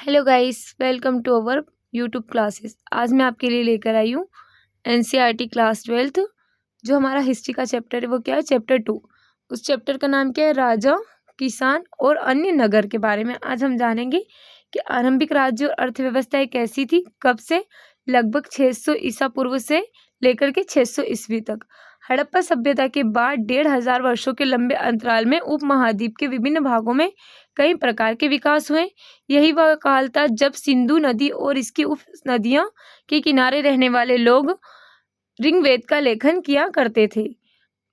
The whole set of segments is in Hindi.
Hello guys, welcome to our YouTube classes. आज मैं आपके लिए लेकर आई हूँ एनसीईआरटी क्लास 12th। जो हमारा हिस्ट्री का चैप्टर है वो क्या है, चैप्टर 2। उस चैप्टर का नाम क्या है, राजा, किसान और अन्य नगर के बारे में आज हम जानेंगे कि आरंभिक राज्य और अर्थव्यवस्था कैसी थी, कब से लगभग 600 ईसा पूर्व से लेकर के 600 ईस्वी तक। हड़प्पा सभ्यता के बाद 1500 वर्षों के लंबे अंतराल में उपमहाद्वीप के विभिन्न भागों में कई प्रकार के विकास हुए। यही वह काल था जब सिंधु नदी और इसकी उप नदियों के किनारे रहने वाले लोग ऋग्वेद का लेखन किया करते थे।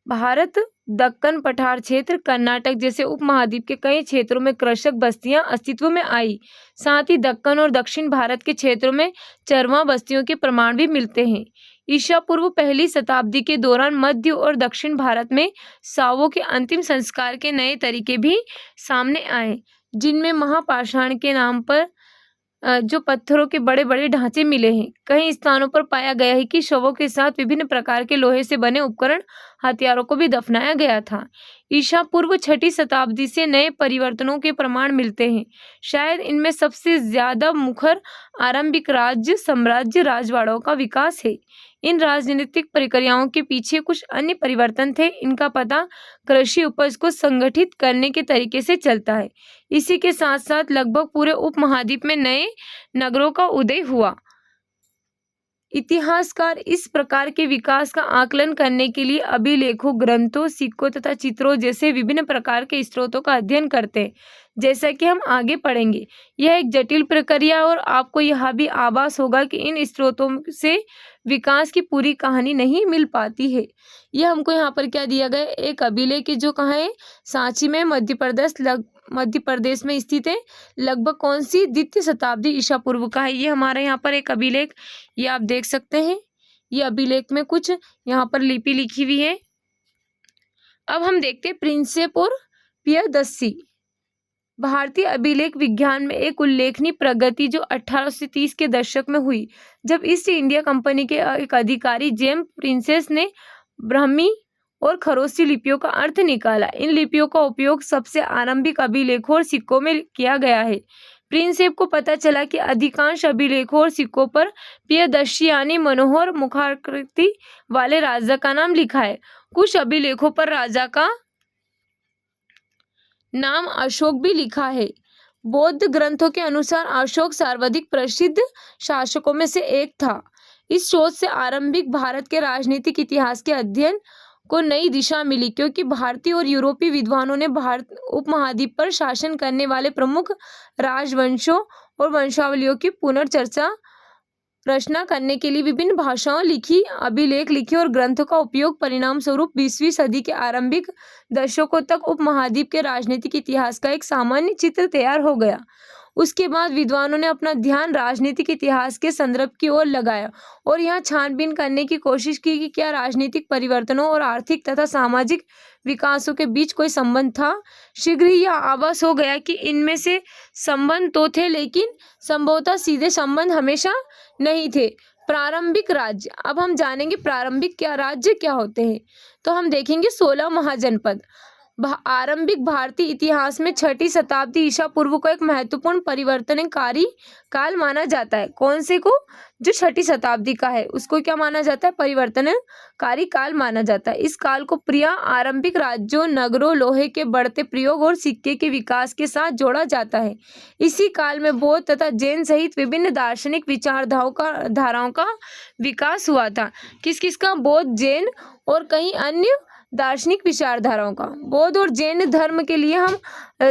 भारत, दक्कन पठार क्षेत्र, कर्नाटक जैसे उपमहाद्वीप के कई क्षेत्रों में कृषक बस्तियां अस्तित्व में आई। साथ ही दक्कन और दक्षिण भारत के क्षेत्रों में चरवां बस्तियों के प्रमाण भी मिलते हैं। ईसा पूर्व पहली शताब्दी के दौरान मध्य और दक्षिण भारत में सावों के अंतिम संस्कार के नए तरीके भी सामने आए, जिनमें महापाषाण के नाम पर जो पत्थरों के बड़े बड़े ढांचे मिले हैं। कई स्थानों पर पाया गया है कि शवों के साथ विभिन्न प्रकार के लोहे से बने उपकरण, हथियारों को भी दफनाया गया था। ईसा पूर्व 6ठी शताब्दी से नए परिवर्तनों के प्रमाण मिलते हैं। शायद इनमें सबसे ज्यादा मुखर आरंभिक राज्य साम्राज्य राजवाड़ों का विकास है। इन राजनीतिक प्रक्रियाओं के पीछे कुछ अन्य परिवर्तन थे। इनका पता कृषि उपज को संगठित करने के तरीके से चलता है। इसी के साथ साथ लगभग पूरे उपमहाद्वीप में नए नगरों का उदय हुआ। इतिहासकार इस प्रकार के विकास का आकलन करने के लिए अभिलेखों, ग्रंथों, सिक्कों तथा चित्रों जैसे विभिन्न प्रकार के स्रोतों का अध्ययन करते हैं, जैसा कि हम आगे पढ़ेंगे। यह एक जटिल प्रक्रिया और आपको यह भी आभास होगा कि इन स्रोतों से विकास की पूरी कहानी नहीं मिल पाती है। यह हमको यहाँ पर क्या दिया गया, एक अभिलेख जो कहाँ है, सांची में, मध्य प्रदेश में स्थित है। लगभग कौन सी, द्वितीय शताब्दी ईसा पूर्व का है। ये हमारे यहाँ पर एक अभिलेख, ये आप देख सकते हैं। ये अभिलेख में कुछ यहाँ पर लिपि लिखी हुई है। अब हम देखते हैं प्रिंसेप और प्रियदर्शी। भारतीय अभिलेख विज्ञान में एक उल्लेखनीय प्रगति जो 1830 के दशक में हुई, जब ईस्ट इंडिया कंपनी के एक अधिकारी जेम्स प्रिंसेस ने ब्राह्मी और खरोष्टी लिपियों का अर्थ निकाला। इन लिपियों का उपयोग सबसे आरंभिक अभिलेखों और सिक्कों में किया गया है। प्रिंसेप को पता चला कि अधिकांश अभिलेखों और सिक्कों पर प्रियदर्शी यानी मनोहर मुखाकृति वाले राजा का नाम लिखा है। कुछ अभिलेखों पर राजा का नाम अशोक भी लिखा है। बौद्ध ग्रंथों के अनुसार अशोक सर्वाधिक प्रसिद्ध शासकों में से एक था। इस शोध से आरंभिक भारत के राजनीतिक इतिहास के अध्ययन को नई दिशा मिली, क्योंकि भारतीय और यूरोपीय विद्वानों ने भारत उपमहाद्वीप पर शासन करने वाले प्रमुख राजवंशों और वंशावलियों की पुनर्चर्चा रचना करने के लिए विभिन्न भाषाओं लिखी अभिलेख लिखे और ग्रंथों का उपयोग परिणाम स्वरूप 20वीं सदी के आरंभिक दशकों तक उपमहाद्वीप के राजनीतिक इतिहास का एक सामान्य चित्र तैयार हो गया। उसके बाद विद्वानों ने अपना ध्यान राजनीतिक इतिहास के संदर्भ की ओर लगाया और यहाँ छानबीन करने की कोशिश की कि क्या राजनीतिक परिवर्तनों और आर्थिक तथा सामाजिक विकासों के बीच कोई संबंध था। शीघ्र ही यह आभास हो गया कि इनमें से संबंध तो थे, लेकिन संभवतः सीधे संबंध हमेशा नहीं थे। प्रारंभिक राज्य, अब हम जानेंगे प्रारंभिक क्या राज्य क्या होते हैं। तो हम देखेंगे 16 महाजनपद। आरंभिक भारतीय इतिहास में 6ठी शताब्दी ईसा पूर्व को एक महत्वपूर्ण परिवर्तनकारी काल माना जाता है। कौन से को, जो 6ठी शताब्दी का है उसको क्या माना जाता है, परिवर्तनकारी काल माना जाता है। इस काल को प्रिय आरंभिक राज्यों, नगरों, लोहे के बढ़ते प्रयोग और सिक्के के विकास के साथ जोड़ा जाता है। इसी काल में बौद्ध तथा जैन सहित विभिन्न दार्शनिक विचारधाराओं का विकास हुआ था। किस किस का, बौद्ध, जैन और कई अन्य दार्शनिक विचारधाराओं का। बौद्ध और जैन धर्म के लिए हम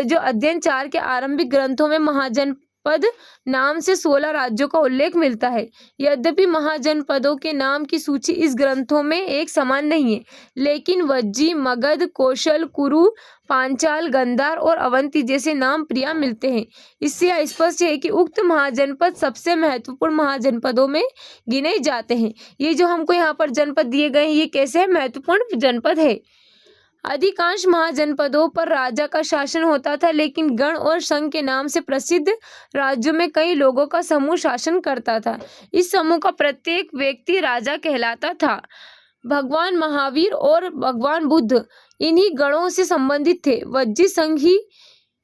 जो अध्ययन 4 के आरंभिक ग्रंथों में महाजनपद नाम से 16 राज्यों का उल्लेख मिलता है। यद्यपि महाजनपदों के नाम की सूची इस ग्रंथों में एक समान नहीं है, लेकिन वज्जी, मगध, कौशल, कुरु, पांचाल, गंधार और अवंती जैसे नाम प्रिय मिलते हैं। इससे यह स्पष्ट है कि उक्त महाजनपद सबसे महत्वपूर्ण महाजनपदों में गिने जाते हैं। ये जो हमको यहाँ पर जनपद दिए गए हैं, ये कैसे है, महत्वपूर्ण जनपद है। अधिकांश महाजनपदों पर राजा का शासन होता था, लेकिन गण और संघ के नाम से प्रसिद्ध राज्यों में कई लोगों का समूह शासन करता था। इस समूह का प्रत्येक व्यक्ति राजा कहलाता था। भगवान महावीर और भगवान बुद्ध इन्हीं गणों से संबंधित थे। वज्जी संघ ही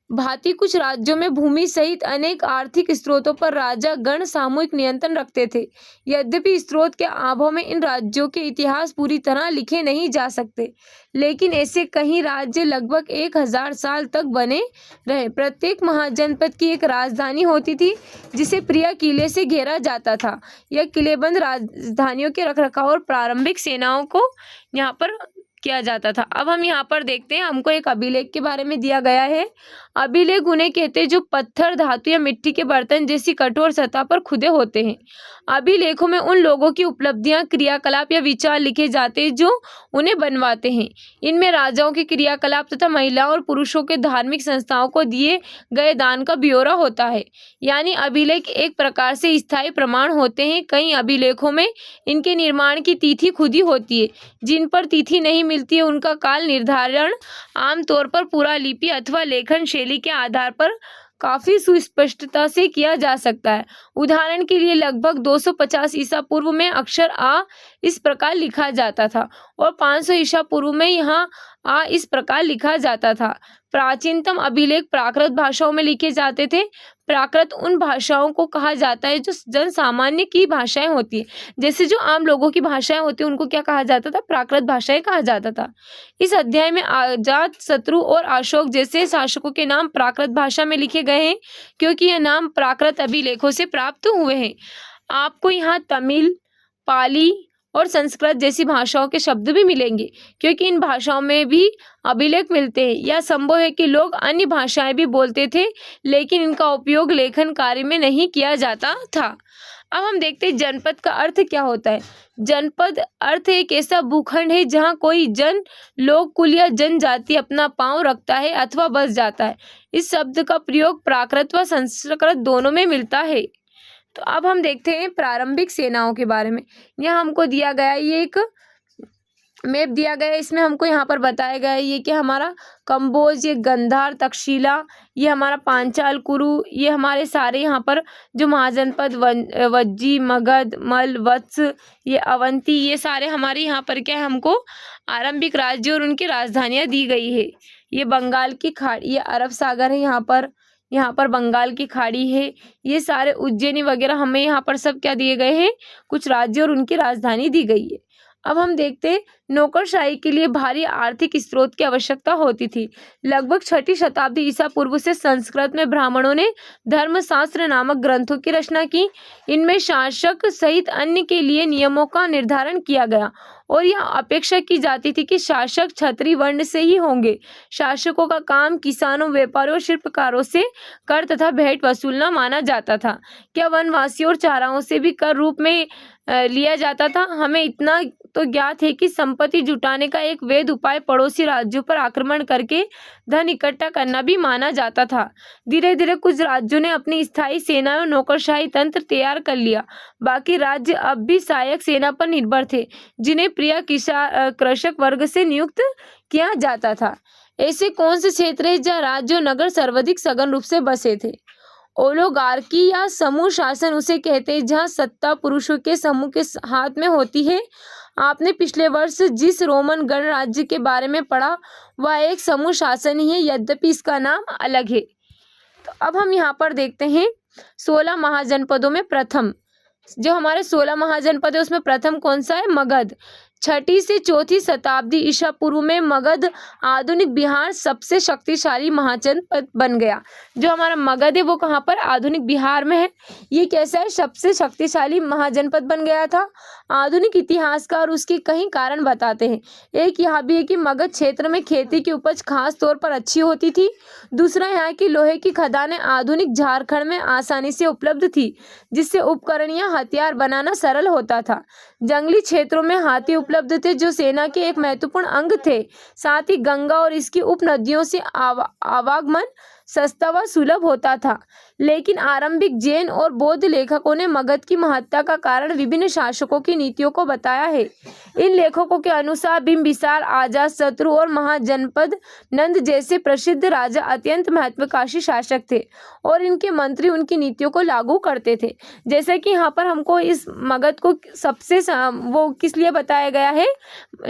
भांति कुछ राज्यों में भूमि सहित अनेक आर्थिक स्रोतों पर राजा गण सामूहिक नियंत्रण रखते थे। यद्यपि स्रोत के अभाव में इन राज्यों के इतिहास पूरी तरह लिखे नहीं जा सकते, लेकिन ऐसे कई राज्य लगभग 1000 साल तक बने रहे। प्रत्येक महाजनपद की एक राजधानी होती थी जिसे प्रिय किले से घेरा जाता था। यह किलेबंद राजधानियों के रखरखाव और प्रारंभिक सेनाओं को यहाँ पर किया जाता था। अब हम यहाँ पर देखते हैं, हमको एक अभिलेख के बारे में दिया गया है। अभिलेख उन्हें कहते हैं जो पत्थर, धातु या मिट्टी के बर्तन जैसी कठोर सतह पर खुदे होते हैं। अभिलेखों में उन लोगों की उपलब्धियां, क्रियाकलाप या विचार लिखे जाते हैं जो उन्हें बनवाते हैं। इनमें राजाओं के क्रियाकलाप तथा महिलाओं और पुरुषों के धार्मिक संस्थाओं को दिए गए दान का ब्यौरा होता है। यानी अभिलेख एक प्रकार से स्थायी प्रमाण होते हैं। कई अभिलेखों में इनके निर्माण की तिथि खुदी होती है। जिन पर तिथि नहीं मिलती है उनका काल निर्धारण आमतौर पर पुरालिपि अथवा लेखन शैली के आधार पर काफी सुस्पष्टता से किया जा सकता है। उदाहरण के लिए लगभग 250 ईसा पूर्व में अक्षर आ इस प्रकार लिखा जाता था और 500 ईसा पूर्व में यहाँ आ इस प्रकार लिखा जाता था। प्राचीनतम अभिलेख प्राकृत भाषाओं में लिखे जाते थे। प्राकृत उन भाषाओं को कहा जाता है जो जन सामान्य की भाषाएं होती है। जैसे जो आम लोगों की भाषाएं होती है उनको क्या कहा जाता था? प्राकृत भाषाएं कहा जाता था। इस अध्याय में अजात शत्रु और अशोक जैसे शासकों के नाम प्राकृत भाषा में लिखे गए हैं क्योंकि यह नाम प्राकृत अभिलेखों से प्राप्त हुए हैं। आपको यहाँ तमिल, पाली और संस्कृत जैसी भाषाओं के शब्द भी मिलेंगे क्योंकि इन भाषाओं में भी अभिलेख मिलते हैं। यह संभव है कि लोग अन्य भाषाएं भी बोलते थे लेकिन इनका उपयोग लेखन कार्य में नहीं किया जाता था। अब हम देखते हैं जनपद का अर्थ क्या होता है। जनपद अर्थ एक ऐसा भूखंड है जहाँ कोई जन, लोग, कुल या जनजाति अपना पांव रखता है अथवा बस जाता है। इस शब्द का प्रयोग प्राकृत व संस्कृत दोनों में मिलता है। तो अब हम देखते हैं प्रारंभिक सेनाओं के बारे में। यहाँ हमको दिया गया ये एक मैप दिया गया है। इसमें हमको यहाँ पर बताया गया है ये कि हमारा कंबोज, ये गंधार, तक्षशिला, ये हमारा पांचाल, कुरु, ये हमारे सारे यहाँ पर जो महाजनपद वज्जी, मगध, मल, वत्स, ये अवंती, ये सारे हमारे यहाँ पर क्या है, हमको आरंभिक राज्य और उनकी राजधानियाँ दी गई है। ये बंगाल की खाड़ी, ये अरब सागर है, यहाँ पर बंगाल की खाड़ी है। ये सारे उज्जैनी वगैरह हमें यहाँ पर सब क्या दिए गए हैं, कुछ राज्य और उनकी राजधानी दी गई है। अब हम देखते हैं नौकरशाही के लिए भारी आर्थिक स्रोत की आवश्यकता होती थी। लगभग 6ठी शताब्दी ईसा पूर्व से संस्कृत में ब्राह्मणों ने धर्मशास्त्र नामक ग्रंथों की रचना की। इनमें शासक सहित अन्य के लिए नियमों का निर्धारण किया गया और यह अपेक्षा की जाती थी कि शासक क्षत्रिय वर्ण से ही होंगे। शासकों का काम किसानों, व्यापारियों और शिल्पकारों से कर तथा भेंट वसूलना माना जाता था। क्या वनवासियों और चाराओं से भी कर रूप में लिया जाता था? हमें इतना तो ज्ञात है कि संपत्ति जुटाने का एक वैध उपाय पड़ोसी राज्यों पर आक्रमण करके धन इकट्ठा करना भी माना जाता था। धीरे धीरे कुछ राज्यों ने अपनी स्थायी सेना और नौकरशाही तंत्र तैयार कर लिया। बाकी राज्य अब भी सहायक सेना पर निर्भर थे जिन्हें प्रिय कृषक वर्ग से नियुक्त किया जाता था। ऐसे कौन से क्षेत्र है जहाँ राज्य और नगर सर्वाधिक सघन रूप से बसे थे? ओलिगार्की या समूह शासन उसे कहते हैं जहाँ सत्ता पुरुषों के समूह के हाथ में होती है। आपने पिछले वर्ष जिस रोमन गणराज्य के बारे में पढ़ा वह एक समूह शासन ही है, यद्यपि इसका नाम अलग है। तो अब हम यहाँ पर देखते हैं 16 महाजनपदों में प्रथम, जो हमारे 16 महाजनपद है उसमें प्रथम कौन सा है? मगध। 6ठी से 4ठी शताब्दी ईसा पूर्व में मगध आधुनिक बिहार सबसे शक्तिशाली महाजनपद बन गया। जो हमारा मगध है वो कहाँ पर? आधुनिक बिहार में है। ये कैसा है? सबसे शक्तिशाली महाजनपद बन गया था। आधुनिक इतिहासकार उसके कई कारण बताते हैं। एक यह भी है कि मगध क्षेत्र में खेती की उपज खास तौर पर अच्छी होती थी। दूसरा, यहाँ की लोहे की खदानें आधुनिक झारखंड में आसानी से उपलब्ध थी जिससे उपकरण या हथियार बनाना सरल होता था। जंगली क्षेत्रों में हाथी उपलब्ध थे जो सेना के एक महत्वपूर्ण अंग थे। साथ ही गंगा और इसकी उपनदियों से आवागमन सस्ता व सुलभ होता था। लेकिन आरंभिक जैन और बौद्ध लेखकों ने मगध की महत्ता का कारण विभिन्न शासकों की नीतियों को बताया है। इन लेखकों के अनुसार बिंबिसार, अजातशत्रु और महाजनपद नंद जैसे प्रसिद्ध राजा अत्यंत महत्वाकांक्षी शासक थे और इनके मंत्री उनकी नीतियों को लागू करते थे। जैसे कि यहाँ पर हमको इस मगध को सबसे वो किस लिए बताया गया है?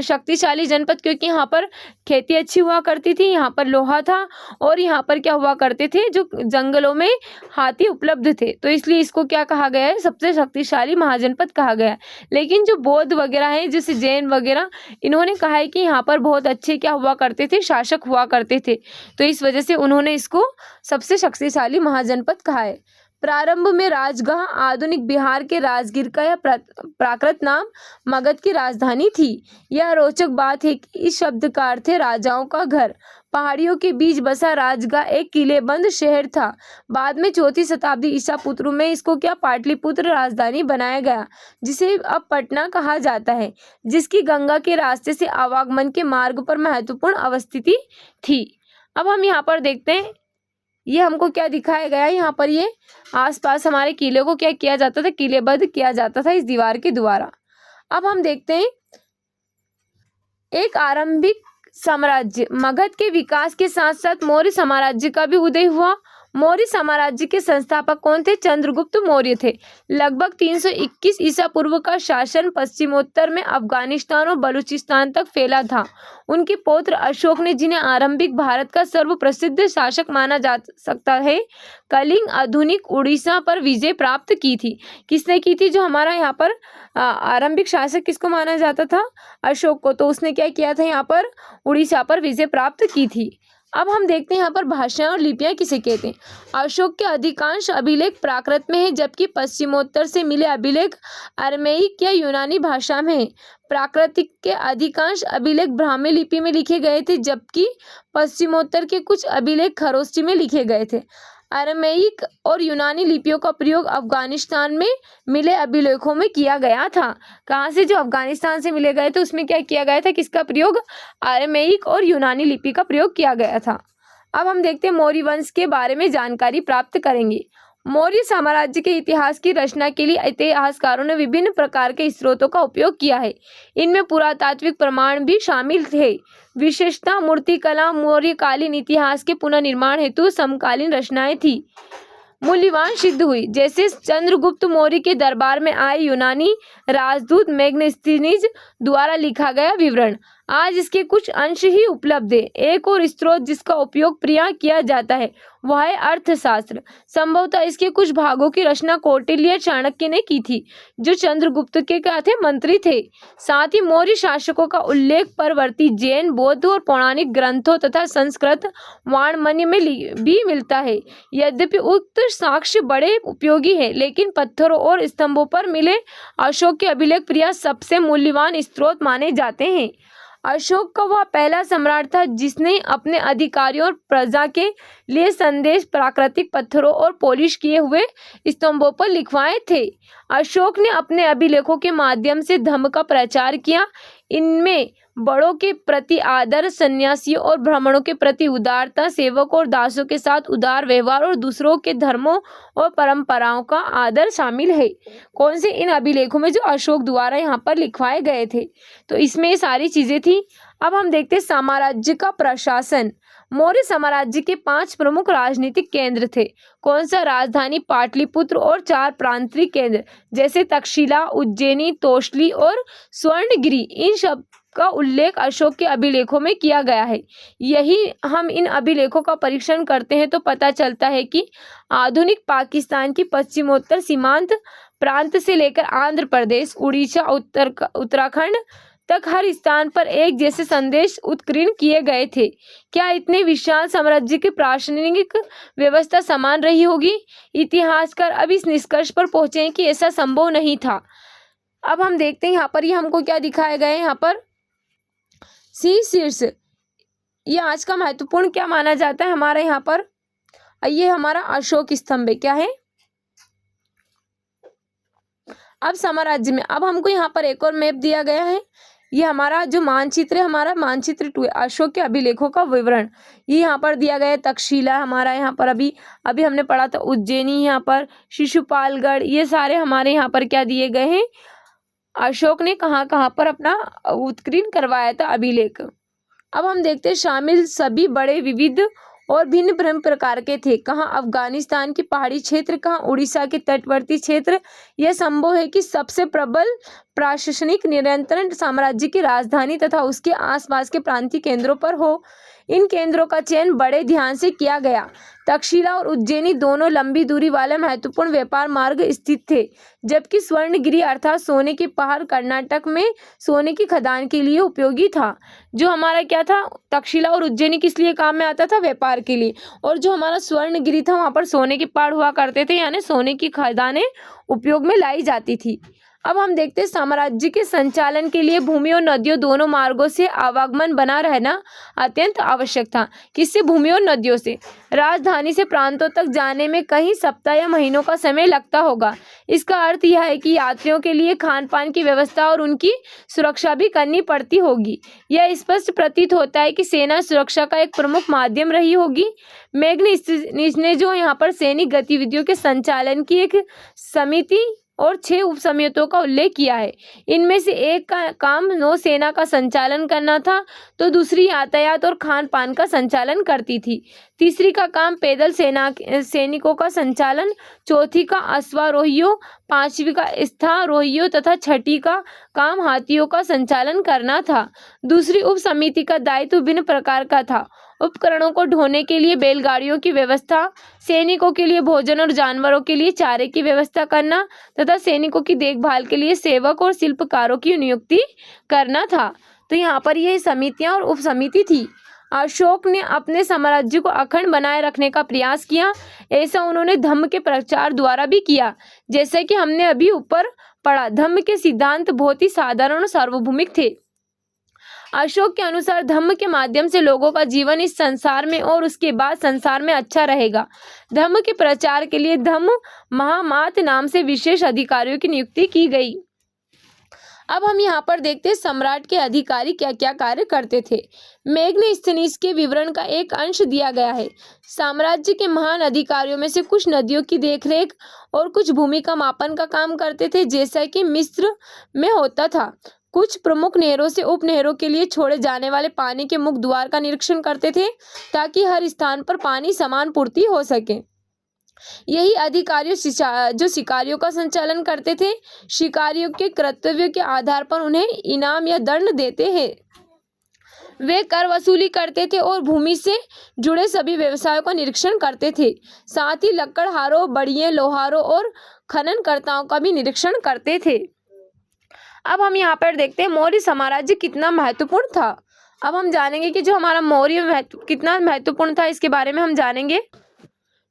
शक्तिशाली जनपद, क्योंकि यहाँ पर खेती अच्छी हुआ करती थी, यहाँ पर लोहा था और यहाँ पर क्या हुआ हुआ करते थे, जो जंगलों में हाथी उपलब्ध थे, तो इसलिए इसको क्या कहा गया है, सबसे शक्तिशाली महाजनपद कहा गया है। लेकिन जो बौद्ध वगैरह हैं, जैसे जैन वगैरह, इन्होंने कहा है कि यहाँ पर बहुत अच्छे क्या हुआ करते थे, शासक हुआ करते थे, तो इस वजह से उन्होंने इसको सबसे शक्तिशाली महाजनपद कहा है। प्रारंभ में राजगह आधुनिक बिहार के राजगीर का यह प्राकृत नाम मगध की राजधानी थी। यह रोचक बात है कि इस शब्द का अर्थ है राजाओं का घर। पहाड़ियों के बीच बसा राजगह एक किलेबंद शहर था। बाद में 4वीं शताब्दी ईसा पूर्व में इसको क्या पाटलिपुत्र राजधानी बनाया गया, जिसे अब पटना कहा जाता है, जिसकी गंगा के रास्ते से आवागमन के मार्ग पर महत्वपूर्ण अवस्थिति थी। अब हम यहाँ पर देखते हैं, ये हमको क्या दिखाया गया है, यहाँ पर ये आसपास हमारे किले को क्या किया जाता था, किलेबद्ध किया जाता था इस दीवार के द्वारा। अब हम देखते हैं एक आरंभिक साम्राज्य। मगध के विकास के साथ साथ मौर्य साम्राज्य का भी उदय हुआ। मौर्य साम्राज्य के संस्थापक कौन थे? चंद्रगुप्त मौर्य थे। लगभग 321 ईसा पूर्व का शासन पश्चिमोत्तर में अफगानिस्तान और बलूचिस्तान तक फैला था। उनके पौत्र अशोक ने, जिन्हें आरंभिक भारत का सर्वप्रसिद्ध शासक माना जा सकता है, कलिंग आधुनिक उड़ीसा पर विजय प्राप्त की थी। किसने की थी? जो हमारा यहाँ पर आरंभिक शासक किसको माना जाता था? अशोक को। तो उसने क्या किया था? यहाँ पर उड़ीसा पर विजय प्राप्त की थी। अब हम देखते हैं यहाँ पर भाषाएं और लिपियां किसे कहते हैं। अशोक के अधिकांश अभिलेख प्राकृत में हैं, जबकि पश्चिमोत्तर से मिले अभिलेख अरमेइक या यूनानी भाषा में हैं। प्राकृतिक के अधिकांश अभिलेख ब्राह्मी लिपि में लिखे गए थे, जबकि पश्चिमोत्तर के कुछ अभिलेख खरोष्ठी में लिखे गए थे। अरमेइक और यूनानी लिपियों का प्रयोग अफगानिस्तान में मिले अभिलेखों में किया गया था। कहाँ से? जो अफगानिस्तान से मिले गए थे उसमें क्या किया गया था? किसका प्रयोग? अरमेइक और यूनानी लिपि का प्रयोग किया गया था। अब हम देखते हैं मौर्य वंश के बारे में जानकारी प्राप्त करेंगे। मौर्य साम्राज्य के इतिहास की रचना के लिए इतिहासकारों ने विभिन्न प्रकार के स्रोतों का उपयोग किया है। इनमें पुरातात्विक प्रमाण भी शामिल थे। विशेषतः मूर्तिकला, मौर्यकालीन इतिहास के पुनर्निर्माण हेतु समकालीन रचनाएं थी, मूल्यवान सिद्ध हुई। जैसे चंद्रगुप्त मौर्य के दरबार में आए यूनानी राजदूत मैग्नेस्तीनिस द्वारा लिखा गया विवरण। आज इसके कुछ अंश ही उपलब्ध है। एक और स्रोत जिसका उपयोग प्रिय किया जाता है वह है अर्थशास्त्र। संभवतः इसके कुछ भागों की रचना कौटिल्य चाणक्य ने की थी, जो चंद्रगुप्त के क्या थे? मंत्री थे। साथ ही मौर्य शासकों का उल्लेख परवर्ती जैन, बौद्ध और पौराणिक ग्रंथों तथा संस्कृत वाङ्मय में भी मिलता है। यद्यपि उक्त साक्ष्य बड़े उपयोगी है, लेकिन पत्थरों और स्तंभों पर मिले अशोक के अभिलेख प्रिय सबसे मूल्यवान स्रोत माने जाते हैं। अशोक का वह पहला सम्राट था जिसने अपने अधिकारियों और प्रजा के लिए संदेश प्राकृतिक पत्थरों और पॉलिश किए हुए स्तंभों पर लिखवाए थे। अशोक ने अपने अभिलेखों के माध्यम से धर्म का प्रचार किया। इनमें बड़ों के प्रति आदर, सन्यासियों और ब्राह्मणों के प्रति उदारता, सेवकों और दासों के साथ उदार व्यवहार और दूसरों के धर्मों और परंपराओं का आदर शामिल है। कौन से? इन अभिलेखों में जो अशोक द्वारा यहाँ पर लिखवाए गए थे। तो इसमें ये सारी चीजें थी। अब हम देखते हैं साम्राज्य का प्रशासन। मौर्य साम्राज्य के 5 प्रमुख राजनीतिक केंद्र थे। कौन सा? राजधानी पाटलिपुत्र और 4 प्रांतीय केंद्र जैसे तक्षशिला, उज्जैनी, तोशली और स्वर्णगिरी। इन सब का उल्लेख अशोक के अभिलेखों में किया गया है। यही हम इन अभिलेखों का परीक्षण करते हैं तो पता चलता है कि आधुनिक पाकिस्तान की पश्चिमोत्तर सीमांत प्रांत से लेकर आंध्र प्रदेश, उड़ीसा, उत्तराखंड तक हर स्थान पर एक जैसे संदेश उत्कीर्ण किए गए थे। क्या इतने विशाल साम्राज्य की प्रशासनिक व्यवस्था समान रही होगी? इतिहासकार अब इस निष्कर्ष पर पहुंचे हैं कि ऐसा संभव नहीं था। अब हम देखते हैं यहाँ पर ये हमको क्या दिखाया गया है। यहाँ पर शीर्ष, ये आज का महत्वपूर्ण क्या माना जाता है हमारा यहाँ पर? ये हमारा अशोक स्तंभ है। क्या है? अब साम्राज्य में अब हमको यहाँ पर एक और मैप दिया गया है। ये हमारा जो मानचित्र है, हमारा मानचित्र 2 है, अशोक के अभिलेखों का विवरण। ये यहाँ पर दिया गया है। तक्षशिला हमारा यहाँ पर अभी हमने पढ़ा था। उज्जैनी यहाँ पर, शिशुपालगढ़, ये सारे हमारे यहाँ पर क्या दिए गए हैं? अशोक ने कहाँ कहाँ पर अपना उत्कीर्ण करवाया था अभिलेख। अब हम देखते हैं शामिल सभी बड़े, विविध और भिन्न प्रकार के थे। कहाँ? अफगानिस्तान की पहाड़ी क्षेत्र, कहाँ उड़ीसा के तटवर्ती क्षेत्र। यह संभव है कि सबसे प्रबल प्रशासनिक नियंत्रण साम्राज्य की राजधानी तथा उसके आसपास के प्रांतीय केंद्रों पर हो। इन केंद्रों का चयन बड़े ध्यान से किया गया। तक्षशिला और उज्जैनी दोनों लंबी दूरी वाले महत्वपूर्ण व्यापार मार्ग स्थित थे, जबकि स्वर्णगिरी अर्थात सोने के पहाड़ कर्नाटक में सोने की खदान के लिए उपयोगी था। जो हमारा क्या था, तक्षशिला और उज्जैनी किस लिए काम में आता था, व्यापार के लिए। और जो हमारा स्वर्णगिरी था वहाँ पर सोने के पहाड़ हुआ करते थे, यानी सोने की खदानें उपयोग में लाई जाती थी। अब हम देखते हैं साम्राज्य के संचालन के लिए भूमि और नदियों दोनों मार्गों से आवागमन बना रहना अत्यंत आवश्यक था। किससे, भूमि और नदियों से। राजधानी से प्रांतों तक जाने में कई सप्ताह या महीनों का समय लगता होगा। इसका अर्थ यह है कि यात्रियों के लिए खान पान की व्यवस्था और उनकी सुरक्षा भी करनी पड़ती होगी। यह स्पष्ट प्रतीत होता है कि सेना सुरक्षा का एक प्रमुख माध्यम रही होगी। मैग्नीज ने जो यहाँ पर सैनिक गतिविधियों के संचालन की एक समिति और 6 उपसमितियों का उल्लेख किया है। इनमें से एक का काम नौसेना का संचालन करना था, तो दूसरी यातायात और खान पान का संचालन करती थी। तीसरी का काम पैदल सैनिकों का संचालन, चौथी का अश्वारोहियों, पांचवी का स्थारोहियों तथा छठी का काम हाथियों का संचालन करना था। दूसरी उप समिति का दायित्व भिन्न प्रकार का था। उपकरणों को ढोने के लिए बैलगाड़ियों की व्यवस्था, सैनिकों के लिए भोजन और जानवरों के लिए चारे की व्यवस्था करना तथा सैनिकों की देखभाल के लिए सेवक और शिल्पकारों की नियुक्ति करना था। तो यहाँ पर यह समितियां और उप समिति थी। अशोक ने अपने साम्राज्य को अखंड बनाए रखने का प्रयास किया। ऐसा उन्होंने धम्म के प्रचार द्वारा भी किया। जैसे कि हमने अभी ऊपर पढ़ा, धम्म के सिद्धांत बहुत ही साधारण और सार्वभौमिक थे। अशोक के अनुसार धम्म के माध्यम से लोगों का जीवन इस संसार में और उसके बाद संसार में अच्छा रहेगा। धम्म के प्रचार के लिए धम्म महामात नाम से विशेष अधिकारियों की नियुक्ति की गई। अब हम यहाँ पर देखते हैं सम्राट के अधिकारी क्या क्या कार्य करते थे। मेग्नेस्थनीज के विवरण का एक अंश दिया गया है। साम्राज्य के महान अधिकारियों में से कुछ नदियों की देखरेख और कुछ भूमि का मापन का काम करते थे, जैसा कि मिस्र में होता था। कुछ प्रमुख नहरों से उप नहरों के लिए छोड़े जाने वाले पानी के मुख द्वार का निरीक्षण करते थे, ताकि हर स्थान पर पानी समान पूर्ति हो सके। यही अधिकारी जो शिकारियों का संचालन करते थे। शिकारियों के कर्तव्यों के आधार पर उन्हें इनाम या दंड देते हैं। वे कर वसूली करते थे और भूमि से जुड़े सभी व्यवसायों का निरीक्षण करते थे। साथ ही लकड़हारों, बढ़ियों, लोहारों और खननकर्ताओं का भी निरीक्षण करते थे। अब हम यहाँ पर देखते हैं मौर्य साम्राज्य कितना महत्वपूर्ण था। अब हम जानेंगे कि जो हमारा मौर्य कितना महत्वपूर्ण था, इसके बारे में हम जानेंगे।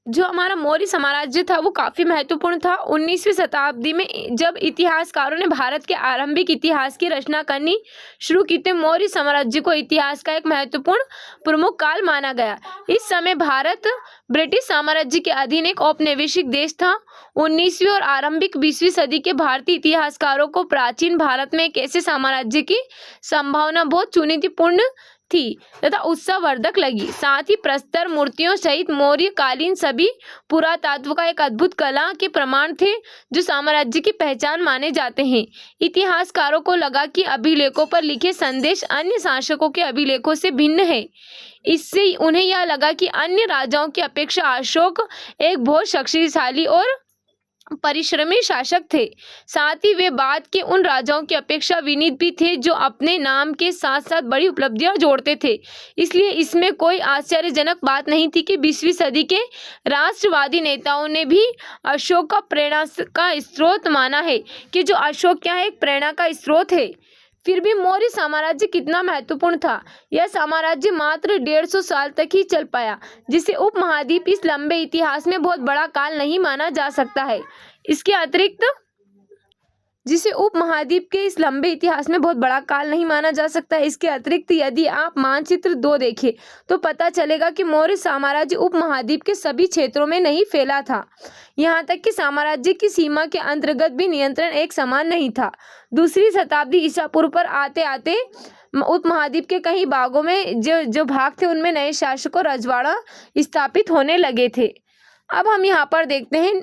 जो हमारा मौर्य साम्राज्य था वो काफ़ी महत्वपूर्ण था। 19वीं शताब्दी में जब इतिहासकारों ने भारत के आरंभिक इतिहास की रचना करनी शुरू की तो मौर्य साम्राज्य को इतिहास का एक महत्वपूर्ण प्रमुख काल माना गया। इस समय भारत ब्रिटिश साम्राज्य के अधीन एक औपनिवेशिक देश था। 19वीं और आरंभिक 20वीं सदी के भारतीय इतिहासकारों को प्राचीन भारत में एक ऐसे साम्राज्य की संभावना बहुत चुनौतीपूर्ण थी तथा उत्साहवर्धक लगी। साथ ही प्रस्तर मूर्तियों सहित मौर्य कालीन सभी पुरातत्व का एक अद्भुत कला के प्रमाण थे, जो साम्राज्य की पहचान माने जाते हैं। इतिहासकारों को लगा कि अभिलेखों पर लिखे संदेश अन्य शासकों के अभिलेखों से भिन्न है। इससे उन्हें यह लगा कि अन्य राजाओं की अपेक्षा अशोक एक बहुत शक्तिशाली और परिश्रमी शासक थे। साथ ही वे बाद के उन राजाओं की अपेक्षा विनीत भी थे, जो अपने नाम के साथ साथ बड़ी उपलब्धियां जोड़ते थे। इसलिए इसमें कोई आश्चर्यजनक बात नहीं थी कि 20वीं सदी के राष्ट्रवादी नेताओं ने भी अशोक का प्रेरणा का स्रोत माना है, कि जो अशोक क्या है, एक प्रेरणा का स्रोत है। फिर भी मौर्य साम्राज्य कितना महत्वपूर्ण था। यह साम्राज्य मात्र 150 साल तक ही चल पाया, जिसे उपमहाद्वीप इस लंबे इतिहास में बहुत बड़ा काल नहीं माना जा सकता है। इसके अतिरिक्त जिसे उपमहाद्वीप के इस लंबे इतिहास में बहुत बड़ा काल नहीं माना जा सकता है। इसके अतिरिक्त यदि आप मानचित्र 2 देखें तो पता चलेगा कि मौर्य साम्राज्य उपमहाद्वीप के सभी क्षेत्रों में नहीं फैला था। यहाँ तक कि साम्राज्य की सीमा के अंतर्गत भी नियंत्रण एक समान नहीं था। दूसरी शताब्दी ईसा पूर्व पर आते आते उपमहाद्वीप के कई भागों में जो भाग थे उनमें नए शासक और रजवाड़ा स्थापित होने लगे थे। अब हम यहाँ पर देखते हैं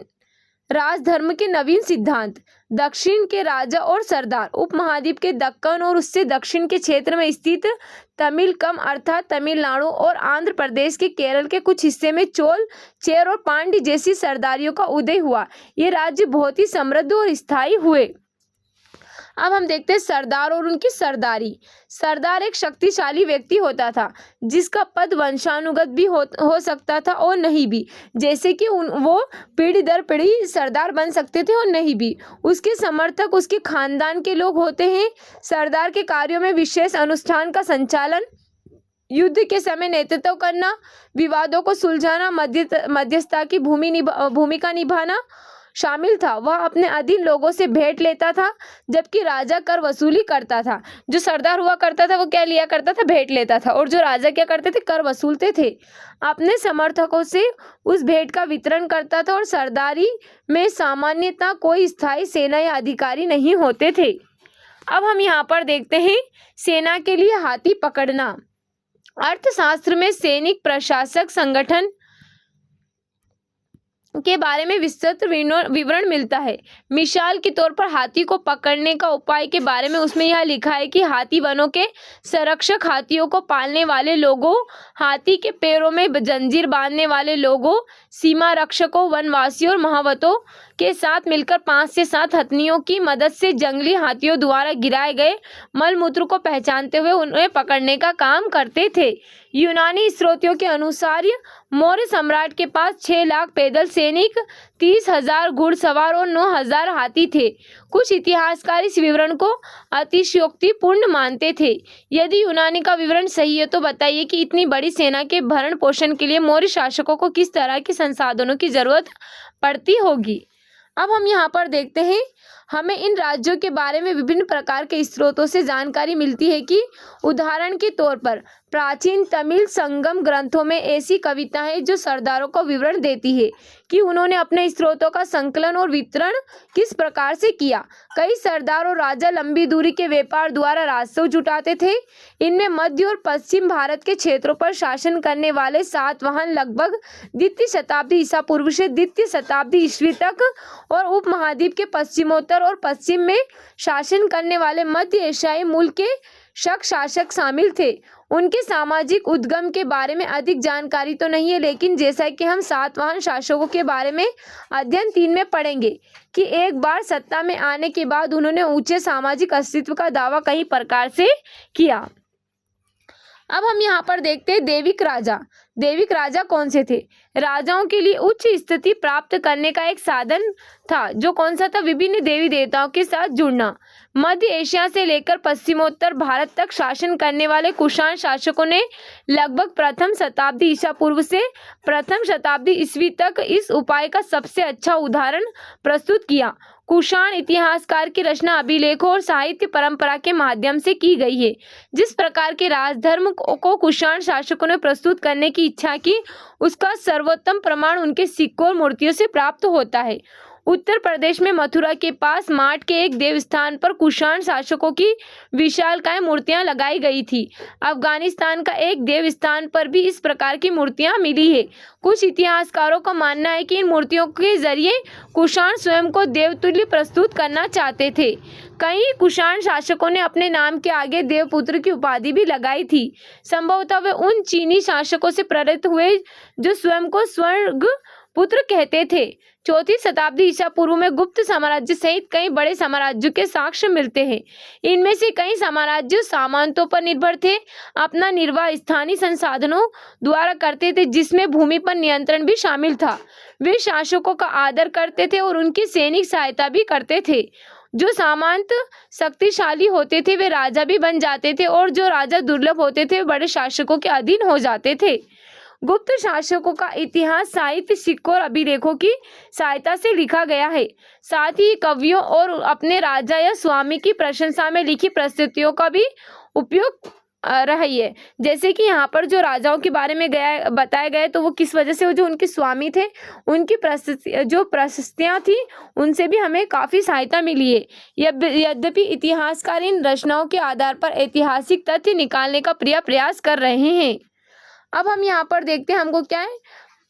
राजधर्म के नवीन सिद्धांत। दक्षिण के राजा और सरदार उपमहाद्वीप के दक्कन और उससे दक्षिण के क्षेत्र में स्थित तमिलकम अर्थात तमिलनाडु और आंध्र प्रदेश के केरल के कुछ हिस्से में चोल, चेर और पांड्य जैसी सरदारियों का उदय हुआ। ये राज्य बहुत ही समृद्ध और स्थायी हुए। अब हम देखते हैं सरदार और उनकी सरदारी। सरदार एक शक्तिशाली व्यक्ति होता था जिसका पद वंशानुगत भी हो सकता था और नहीं भी, जैसे कि वो पीढ़ी दर पीढ़ी सरदार बन सकते थे और नहीं भी। उसके समर्थक उसके खानदान के लोग होते हैं। सरदार के कार्यों में विशेष अनुष्ठान का संचालन, युद्ध के समय नेतृत्व करना, विवादों को सुलझाना, मध्यस्थता की भूमिका निभाना शामिल था। वह अपने अधीन लोगों से भेंट लेता था जबकि राजा कर वसूली करता था। जो सरदार हुआ करता था वो क्या लिया करता था? भेंट लेता था। और जो राजा क्या करते थे? कर वसूलते थे। अपने समर्थकों से उस भेंट का वितरण करता था। और सरदारी में सामान्यतः कोई स्थायी सेना या अधिकारी नहीं होते थे। अब हम यहाँ पर देखते हैं सेना के लिए हाथी पकड़ना। अर्थशास्त्र में सैनिक प्रशासक संगठन के बारे में विस्तृत विवरण मिलता है। मिसाल के तौर पर हाथी को पकड़ने का उपाय के बारे में उसमें यह लिखा है कि हाथी वनों के संरक्षक, हाथियों को पालने वाले लोगों, हाथी के पैरों में जंजीर बांधने वाले लोगों, सीमा रक्षकों, वनवासियों और महावतों के साथ मिलकर 5 से 7 हथनियों की मदद से जंगली हाथियों द्वारा गिराए गए मलमूत्र को पहचानते हुए उन्हें पकड़ने का काम करते थे। यूनानी स्रोतों के अनुसार मौर्य सम्राट के पास 6 लाख पैदल सैनिक, 30,000 घुड़सवार और 9,000 हाथी थे। कुछ इतिहासकार इस विवरण को अतिशयोक्तिपूर्ण मानते थे। यदि यूनानी का विवरण सही है तो बताइए कि इतनी बड़ी सेना के भरण पोषण के लिए मौर्य शासकों को किस तरह के संसाधनों की जरूरत पड़ती होगी। अब हम यहाँ पर देखते हैं, हमें इन राज्यों के बारे में विभिन्न प्रकार के स्रोतों से जानकारी मिलती है कि उदाहरण के तौर पर प्राचीन तमिल संगम ग्रंथों में ऐसी कविता है जो सरदारों को विवरण देती है कि उन्होंने अपने स्रोतों का संकलन और वितरण किस प्रकार से किया। कई सरदार और राजा लंबी दूरी के व्यापार द्वारा राजस्व जुटाते थे। इनमें मध्य और पश्चिम भारत के क्षेत्रों पर शासन करने वाले सातवाहन लगभग द्वितीय शताब्दी ईसा पूर्व से द्वितीय शताब्दी ईस्वी तक और उपमहाद्वीप के पश्चिमोत्तर और पश्चिम में शासन करने वाले मध्य एशियाई मूल के शक शासक शामिल थे। उनके सामाजिक उद्गम के बारे में अधिक जानकारी तो नहीं है, लेकिन जैसा कि हम सातवाहन शासकों के बारे में अध्ययन 3 में पढ़ेंगे कि एक बार सत्ता में आने के बाद उन्होंने ऊंचे सामाजिक अस्तित्व का दावा कई प्रकार से किया। अब हम यहाँ पर देखते हैं दैविक राजा। दैविक राजा कौन से थे? राजाओं के लिए उच्च स्थिति प्राप्त करने का एक साधन था जो कौन सा था? विभिन्न देवी देवताओं के साथ जुड़ना। मध्य एशिया से लेकर पश्चिमोत्तर भारत तक शासन करने वाले कुषाण शासकों ने लगभग प्रथम शताब्दी ईसा पूर्व से प्रथम शताब्दी ईस्वी तक इस उपाय का सबसे अच्छा उदाहरण प्रस्तुत किया। कुषाण इतिहासकार की रचना अभिलेखों और साहित्य परंपरा के माध्यम से की गई है। जिस प्रकार के राजधर्म को कुषाण शासकों ने प्रस्तुत करने की इच्छा की, उसका सर्वोत्तम प्रमाण उनके सिक्कों और मूर्तियों से प्राप्त होता है। उत्तर प्रदेश में मथुरा के पास माट के एक देवस्थान पर कुषाण शासकों की विशालकाय मूर्तियां लगाई गई थी। अफगानिस्तान का एक देवस्थान पर भी इस प्रकार की मूर्तियां मिली है। कुछ इतिहासकारों का मानना है कि इन मूर्तियों के जरिए कुषाण स्वयं को देवतुल्य प्रस्तुत करना चाहते थे। कई कुषाण शासकों ने अपने नाम के आगे देवपुत्र की उपाधि भी लगाई थी। संभवतः वे उन चीनी शासकों से प्रेरित हुए जो स्वयं को स्वर्ग पुत्र कहते थे। 4वीं शताब्दी ईसा पूर्व में गुप्त साम्राज्य सहित कई बड़े साम्राज्यों के साक्ष्य मिलते हैं। इनमें से कई साम्राज्य सामंतों पर निर्भर थे, अपना निर्वाह स्थानीय संसाधनों द्वारा करते थे, जिसमें भूमि पर नियंत्रण भी शामिल था। वे शासकों का आदर करते थे और उनकी सैनिक सहायता भी करते थे। जो सामंत शक्तिशाली होते थे वे राजा भी बन जाते थे और जो राजा दुर्लभ होते थे वे बड़े शासकों के अधीन हो जाते थे। गुप्त शासकों का इतिहास साहित्य, सिक्कों और अभिलेखों की सहायता से लिखा गया है। साथ ही कवियों और अपने राजा या स्वामी की प्रशंसा में लिखी प्रस्तुतियों का भी उपयोग रही है। जैसे कि यहाँ पर जो राजाओं के बारे में बताया गया तो वो किस वजह से, वो जो उनके स्वामी थे उनकी प्रशस्तियाँ थी उनसे भी हमें काफ़ी सहायता मिली है। यद्यपि इतिहासकार इन रचनाओं के आधार पर ऐतिहासिक तथ्य निकालने का प्रयास कर रहे हैं। अब हम यहाँ पर देखते हैं हमको क्या है,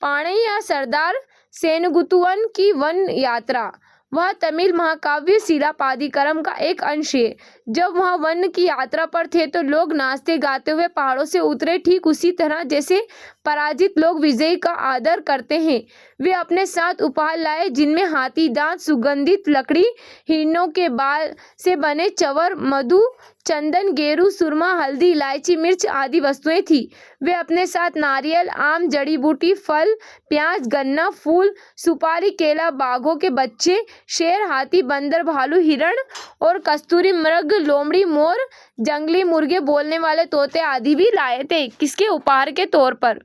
पाणे या सरदार सेनगुतुवन की वन यात्रा। वह तमिल महाकाव्य शिलापादिकरम का एक अंश है। जब वह वन की यात्रा पर थे तो लोग नाचते गाते हुए पहाड़ों से उतरे, ठीक उसी तरह जैसे पराजित लोग विजयी का आदर करते हैं। वे अपने साथ उपहार लाए, जिनमें हाथी दांत, सुगंधित लकड़ी, हिरणों के बाल से बने चवर, मधु, चंदन, गेरू, सुरमा, हल्दी, इलायची, मिर्च आदि वस्तुएं थी। वे अपने साथ नारियल, आम, जड़ी बूटी, फल, प्याज, गन्ना, फूल, सुपारी, केला, बाघों के बच्चे, शेर, हाथी, बंदर, भालू, हिरण और कस्तूरी मृग, लोमड़ी, मोर, जंगली मुर्गे, बोलने वाले तोते आदि भी लाए थे, किसके उपहार के तौर पर।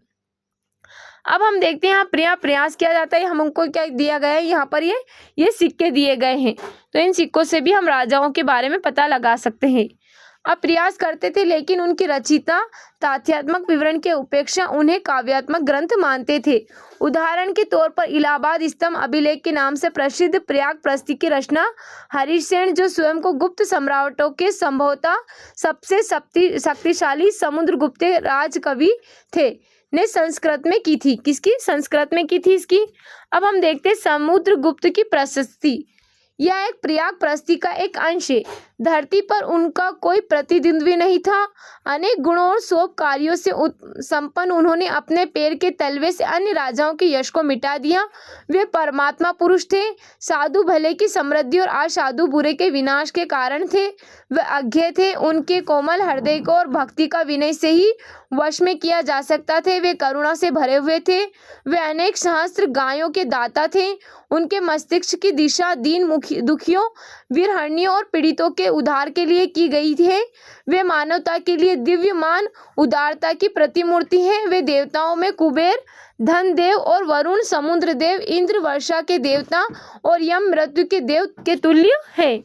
अब हम देखते हैं यहाँ प्रयास किया जाता है। हमको क्या दिया गया है यहाँ पर, ये सिक्के दिए गए हैं, तो इन सिक्कों से भी हम राजाओं के बारे में पता लगा सकते हैं। अब प्रयास करते थे, लेकिन उनकी रचयिता तथ्यात्मक विवरण के उपेक्षा उन्हें काव्यात्मक ग्रंथ मानते थे। उदाहरण के तौर पर इलाहाबाद स्तंभ अभिलेख के नाम से प्रसिद्ध प्रयाग प्रस्ति की रचना हरिसेन, जो स्वयं को गुप्त सम्राटों के संभवतः सबसे शक्तिशाली समुद्रगुप्त राजकवि थे, ने संस्कृत में की थी। किसकी? संस्कृत में की थी इसकी। अब हम देखते हैं समुद्रगुप्त की प्रशस्ति। यह एक प्रयाग प्रस्ति का एक अंश है। धरती पर उनका कोई प्रतिद्वंद्वी नहीं था। अनेक गुणों और शोभ कार्यों से संपन्न उन्होंने अपने पैर के तलवे से अन्य राजाओं के यश को मिटा दिया। वे परमात्मा पुरुष थे, साधु भले की समृद्धि और असाधु बुरे के विनाश के कारण थे। वे अज्ञेय थे, उनके कोमल हृदय को और भक्ति का विनय से ही वश में किया जा सकता थे। वे करुणा से भरे हुए थे। वे अनेक सहस्त्र गायों के दाता थे। उनके मस्तिष्क की दिशा दीन दुखियों, वीरहरणियों और पीड़ितों के उद्धार के लिए की गई है। वे मानवता के लिए दिव्यमान उदारता की प्रतिमूर्ति हैं। वे देवताओं में कुबेर, धन देव और वरुण, समुद्र देव, इंद्र वर्षा के देवता और यम मृत्यु के देव के तुल्य है।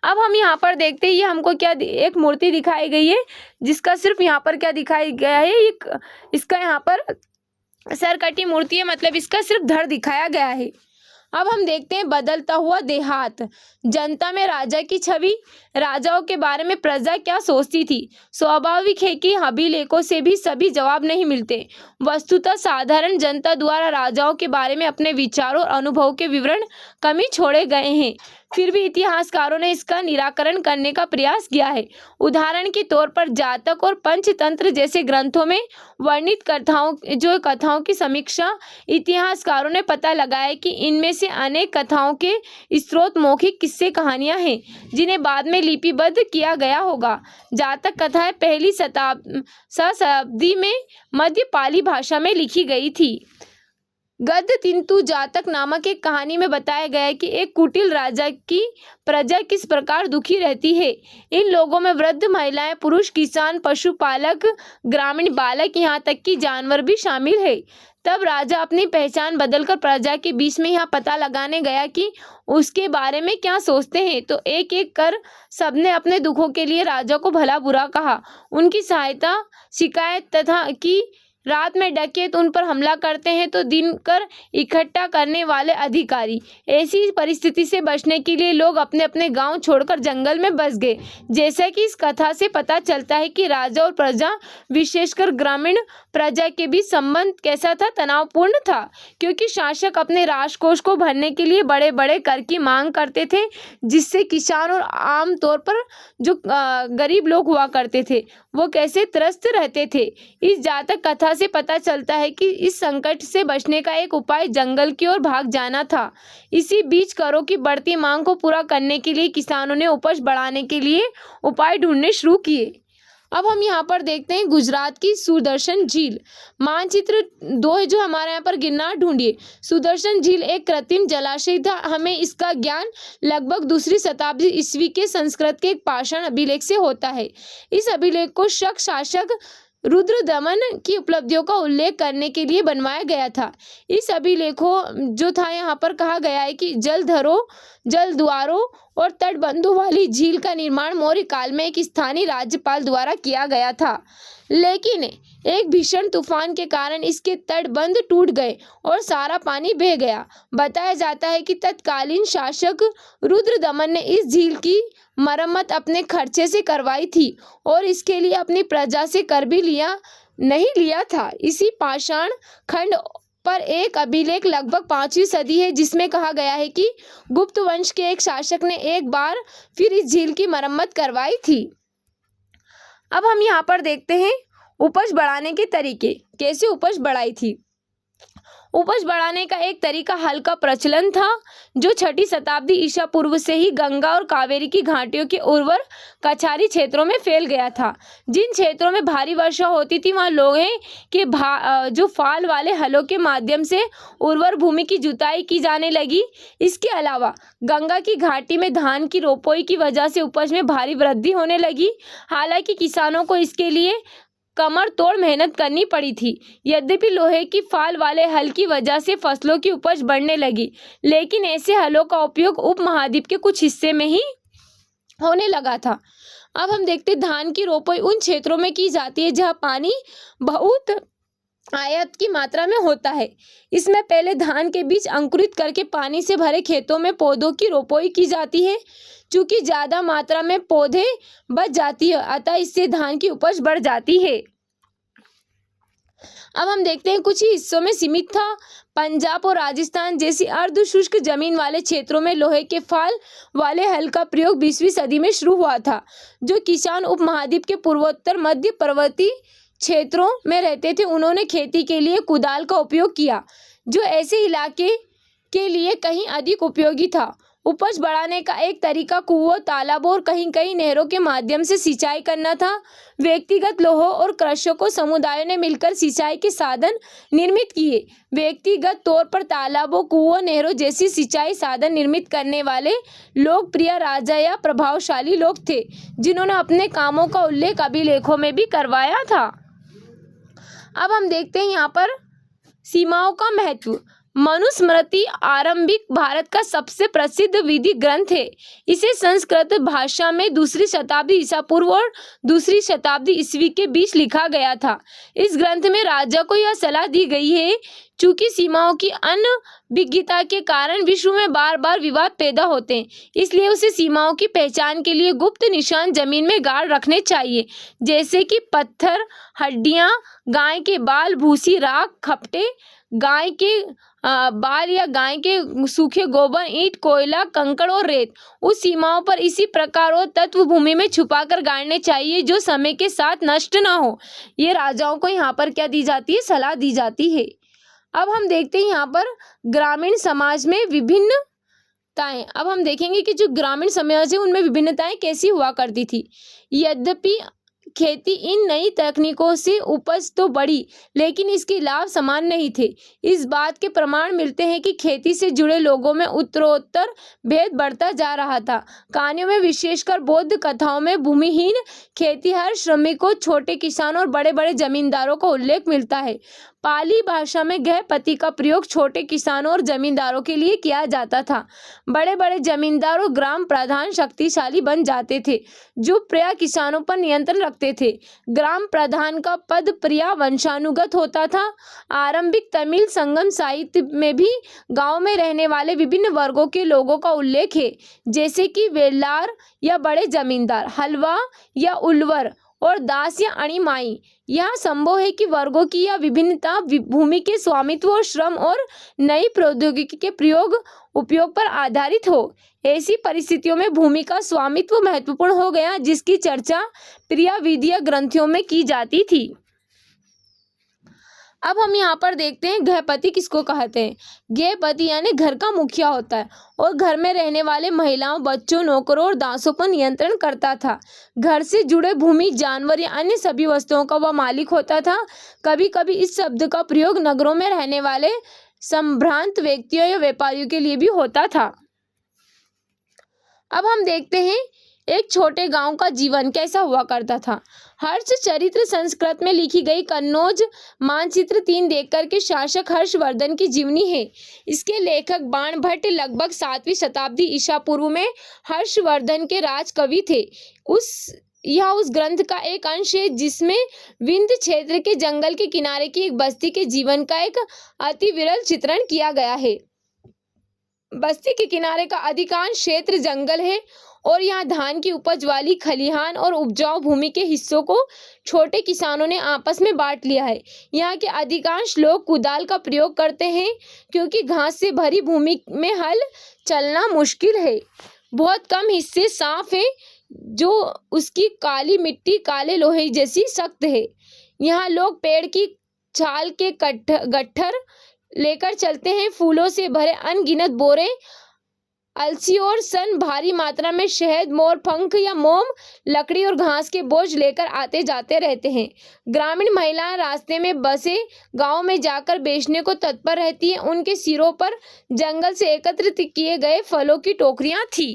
अब हम यहाँ पर देखते हैं, ये हमको क्या एक मूर्ति दिखाई गई है, जिसका सिर्फ यहाँ पर क्या दिखाया गया है, इसका यहाँ पर सरकटी मूर्ति है, मतलब इसका सिर्फ धड़ दिखाया गया है। अब हम देखते हैं बदलता हुआ देहात। जनता में राजा की छवि। राजाओं के बारे में प्रजा क्या सोचती थी? स्वाभाविक है कि अभिलेखों से भी सभी जवाब नहीं मिलते। वस्तुतः साधारण जनता द्वारा राजाओं के बारे में अपने विचारों और अनुभव के विवरण कम ही छोड़े गए हैं। फिर भी इतिहासकारों ने इसका निराकरण करने का प्रयास किया है। उदाहरण के तौर पर जातक और पंचतंत्र जैसे ग्रंथों में वर्णित कथाओं की समीक्षा इतिहासकारों ने पता लगाया कि इनमें से अनेक कथाओं के स्रोत मौखिक किस्से कहानियां हैं, जिन्हें बाद में लिपिबद्ध किया गया होगा। जातक कथाएं पहली शताब्दी में मध्य पाली भाषा में लिखी गई थी। गद्य तिंतु जातक नामक एक कहानी में बताया गया है कि एक कुटिल राजा की प्रजा किस प्रकार दुखी रहती है। इन लोगों में वृद्ध, महिलाएं, पुरुष, किसान, पशुपालक, ग्रामीण बालक, यहाँ तक कि जानवर भी शामिल है। तब राजा अपनी पहचान बदलकर प्रजा के बीच में यह पता लगाने गया कि उसके बारे में क्या सोचते हैं। तो एक एक कर सबने अपने दुखों के लिए राजा को भला बुरा कहा। उनकी सहायता, शिकायत तथा कि रात में डकैत उन पर हमला करते हैं तो दिन कर इकट्ठा करने वाले अधिकारी। ऐसी परिस्थिति से बचने के लिए लोग अपने अपने गांव छोड़कर जंगल में बस गए। जैसा कि इस कथा से पता चलता है कि राजा और प्रजा, विशेषकर ग्रामीण प्रजा के बीच संबंध कैसा था? तनावपूर्ण था, क्योंकि शासक अपने राजकोष को भरने के लिए बड़े बड़े कर की मांग करते थे, जिससे किसान और आम तौर पर जो गरीब लोग हुआ करते थे वो कैसे त्रस्त रहते थे। इस जातक कथा से पता चलता है कि इस संकट से बचने का एक उपाय जंगल की ओर भाग जाना था। इसी बीच करों की बढ़ती मांग को पूरा करने के लिए किसानों ने उपज बढ़ाने के लिए उपाय ढूंढने शुरू किए। अब हम यहाँ पर देखते हैं गुजरात की सुदर्शन झील। मानचित्र 2 है जो हमारे यहाँ पर गिरनार ढूंढिए। सुदर्शन झील एक कृत्रिम जलाशय था। हमें इसका ज्ञान लगभग 2री शताब्दी ईस्वी के संस्कृत के एक पाषाण अभिलेख से होता है। इस अभिलेख को शक शासक रुद्रदमन की उपलब्धियों का उल्लेख करने के लिए बनवाया गया था। इस अभिलेखों जो था यहाँ पर कहा गया है कि जलधरों, जलद्वारों और तटबंधों वाली झील का निर्माण मौर्य काल में एक स्थानीय राज्यपाल द्वारा किया गया था, लेकिन एक भीषण तूफान के कारण इसके तटबंध टूट गए और सारा पानी बह गया। बताया जाता है कि तत्कालीन शासक रुद्रदमन ने इस झील की मरम्मत अपने खर्चे से करवाई थी और इसके लिए अपनी प्रजा से कर भी नहीं लिया था। इसी पाषाण खंड पर एक अभिलेख लगभग 5वीं सदी है जिसमें कहा गया है कि गुप्त वंश के एक शासक ने एक बार फिर इस झील की मरम्मत करवाई थी। अब हम यहाँ पर देखते हैं उपज बढ़ाने के तरीके, कैसे उपज बढ़ाई थी। उपज बढ़ाने का एक तरीका हल का प्रचलन था जो 6ठी शताब्दी ईसा पूर्व से ही गंगा और कावेरी की घाटियों के उर्वर कछारी क्षेत्रों में फैल गया था। जिन क्षेत्रों में भारी वर्षा होती थी वहाँ लोहे के जो फाल वाले हलों के माध्यम से उर्वर भूमि की जुताई की जाने लगी। इसके अलावा गंगा की घाटी में धान की रोपाई की वजह से उपज में भारी वृद्धि होने लगी। हालांकि किसानों को इसके लिए कमर तोड़ मेहनत करनी पड़ी थी। यद्यपि लोहे की फाल वाले हल की वजह से फसलों की उपज बढ़ने लगी, लेकिन ऐसे हलों का उपयोग उपमहाद्वीप के कुछ हिस्से में ही होने लगा था। अब हम देखते हैं धान की रोपाई उन क्षेत्रों में की जाती है जहां पानी बहुत आयात की मात्रा में होता है। इसमें पहले धान के बीज अंकुरित करके पानी से भरे खेतों में पौधों की रोपाई की जाती है। चूंकि ज्यादा मात्रा में पौधे बच जाती है, अतः इससे धान की उपज बढ़ जाती है। अब हम देखते हैं कुछ ही हिस्सों में सीमित था। पंजाब और राजस्थान जैसी अर्ध शुष्क जमीन वाले क्षेत्रों में लोहे के फाल वाले हल का प्रयोग 20वीं सदी में शुरू हुआ था। जो किसान उपमहाद्वीप के पूर्वोत्तर मध्य पर्वतीय क्षेत्रों में रहते थे, उन्होंने खेती के लिए कुदाल का उपयोग किया, जो ऐसे इलाके के लिए कहीं अधिक उपयोगी था। उपज बढ़ाने का एक तरीका कुओं, तालाबों और कहीं कहीं नहरों के माध्यम से सिंचाई करना था। व्यक्तिगत लोगों और कृषकों समुदायों ने मिलकर सिंचाई के साधन निर्मित किए। व्यक्तिगत तौर पर तालाबों, कुओं, नहरों जैसी सिंचाई साधन निर्मित करने वाले लोकप्रिय राजा या प्रभावशाली लोग थे, जिन्होंने अपने कामों का उल्लेख अभिलेखों में भी करवाया था। अब हम देखते हैं यहाँ पर सीमाओं का महत्व। मनुस्मृति आरंभिक भारत का सबसे प्रसिद्ध विधि ग्रंथ है। इसे संस्कृत भाषा में 2री शताब्दी ईसा पूर्व और 2री शताब्दी ईस्वी के बीच लिखा गया था। इस ग्रंथ में राजा को यह सलाह दी गई है, चूंकि सीमाओं की अनभिज्ञता के कारण विश्व में बार बार विवाद पैदा होते हैं, इसलिए उसे सीमाओं की पहचान के लिए गुप्त निशान जमीन में गाड़ रखने चाहिए, जैसे कि पत्थर, हड्डियां, गाय के बाल, भूसी, राख, खपटे, गाय के बाल या गाय के सूखे गोबर, ईंट, कोयला, कंकड़ और रेत उस सीमाओं पर इसी प्रकार और तत्व भूमि में छुपाकर गाड़ने चाहिए जो समय के साथ नष्ट ना हो। ये राजाओं को यहाँ पर क्या दी जाती है, सलाह दी जाती है। अब हम देखते हैं यहाँ पर ग्रामीण समाज में विभिन्नताएं। अब हम देखेंगे कि जो ग्रामीण समाज है उनमें विभिन्नताएं कैसी हुआ करती थी। यद्यपि खेती इन नई तकनीकों से उपज तो बढ़ी, लेकिन इसके लाभ समान नहीं थे। इस बात के प्रमाण मिलते हैं कि खेती से जुड़े लोगों में उत्तरोत्तर भेद बढ़ता जा रहा था। कहानियों में, विशेषकर बौद्ध कथाओं में, भूमिहीन खेतीहर श्रमिकों, छोटे किसानों और बड़े बड़े जमींदारों का उल्लेख मिलता है। पाली भाषा में गृहपति का प्रयोग छोटे किसानों और जमींदारों के लिए किया जाता था। बड़े बड़े जमींदार और ग्राम प्रधान शक्तिशाली बन जाते थे, जो प्रायः किसानों पर नियंत्रण रखते थे। ग्राम प्रधान का पद प्रायः वंशानुगत होता था। आरंभिक तमिल संगम साहित्य में भी गांव में रहने वाले विभिन्न वर्गों के लोगों का उल्लेख है, जैसे कि वेल्लार या बड़े जमींदार, हलवा या उल्वर और दास या अणिमाई। यह संभव है कि वर्गों की यह विभिन्नता भूमि के स्वामित्व और श्रम और नई प्रौद्योगिकी के उपयोग पर आधारित हो। ऐसी परिस्थितियों में भूमि का स्वामित्व महत्वपूर्ण हो गया, जिसकी चर्चा प्रियविदीय ग्रंथों में की जाती थी। अब हम यहाँ पर देखते हैं गृहपति किसको कहते हैं। गृहपति यानी घर का मुखिया होता है और घर में रहने वाले महिलाओं, बच्चों, नौकरों और दासों पर नियंत्रण करता था। घर से जुड़े भूमि, जानवर या अन्य सभी वस्तुओं का वह मालिक होता था। कभी कभी इस शब्द का प्रयोग नगरों में रहने वाले संभ्रांत व्यक्तियों या व्यापारियों के लिए भी होता था। अब हम देखते हैं एक छोटे गांव का जीवन कैसा हुआ करता था। हर्षचरित्र संस्कृत में लिखी गई कन्नौज मानचित्र 3 देखकर के शासक हर्षवर्धन की जीवनी है। इसके लेखक बाणभट्ट लगभग 7वीं शताब्दी ईसा पूर्व में हर्षवर्धन के राजकवि थे। यह उस ग्रंथ का एक अंश है जिसमें विंध्य क्षेत्र के जंगल के किनारे की एक बस्ती के जीवन का एक अति विरल चित्रण किया गया है। बस्ती के किनारे का अधिकांश क्षेत्र जंगल है और यहाँ धान की उपज वाली खलिहान और उपजाऊ भूमि के हिस्सों को छोटे किसानों ने आपस में बांट लिया है। यहाँ के अधिकांश लोग कुदाल का प्रयोग करते हैं क्योंकि घास से भरी भूमि में हल चलना मुश्किल है। बहुत कम हिस्से साफ है जो उसकी काली मिट्टी काले लोहे जैसी सख्त है। यहाँ लोग पेड़ की छाल के गट्ठर लेकर चलते हैं। फूलों से भरे अनगिनत बोरे, अलसी और सन भारी मात्रा में शहद, मोर पंख या मोम, लकड़ी और घास के बोझ लेकर आते जाते रहते हैं। ग्रामीण महिलाएं रास्ते में बसे गांव में जाकर बेचने को तत्पर रहती हैं। उनके सिरों पर जंगल से एकत्रित किए गए फलों की टोकरियां थी।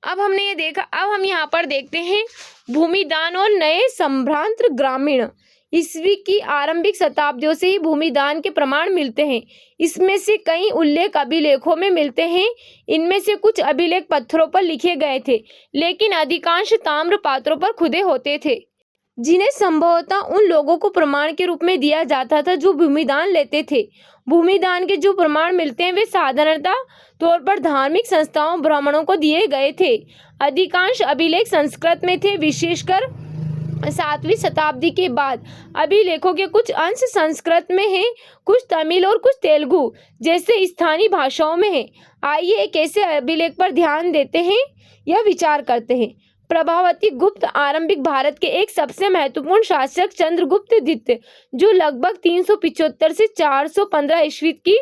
अब हम यहाँ पर देखते हैं भूमिदान और नए संभ्रांत ग्रामीण। ईस्वी की आरंभिक शताब्दियों से ही भूमिदान के प्रमाण मिलते हैं। इसमें से कई उल्लेख अभिलेखों में मिलते हैं। इनमें से कुछ अभिलेख पत्थरों पर लिखे गए थे, लेकिन अधिकांश ताम्र पात्रों पर खुदे होते थे, जिन्हें संभवतः उन लोगों को प्रमाण के रूप में दिया जाता था जो भूमिदान लेते थे। भूमिदान के जो प्रमाण मिलते हैं वे साधारणतः तौर पर धार्मिक संस्थाओं, ब्राह्मणों को दिए गए थे। अधिकांश अभिलेख संस्कृत में थे, विशेषकर 7वीं शताब्दी के बाद। अभिलेखों के कुछ अंश संस्कृत में हैं, कुछ तमिल और कुछ तेलुगु जैसे स्थानीय भाषाओं में हैं। आइए एक ऐसे अभिलेख पर ध्यान देते हैं या विचार करते हैं। प्रभावती गुप्त आरंभिक भारत के एक सबसे महत्वपूर्ण शासक चंद्रगुप्त द्वितीय, जो लगभग 375 से 415 ईस्वी की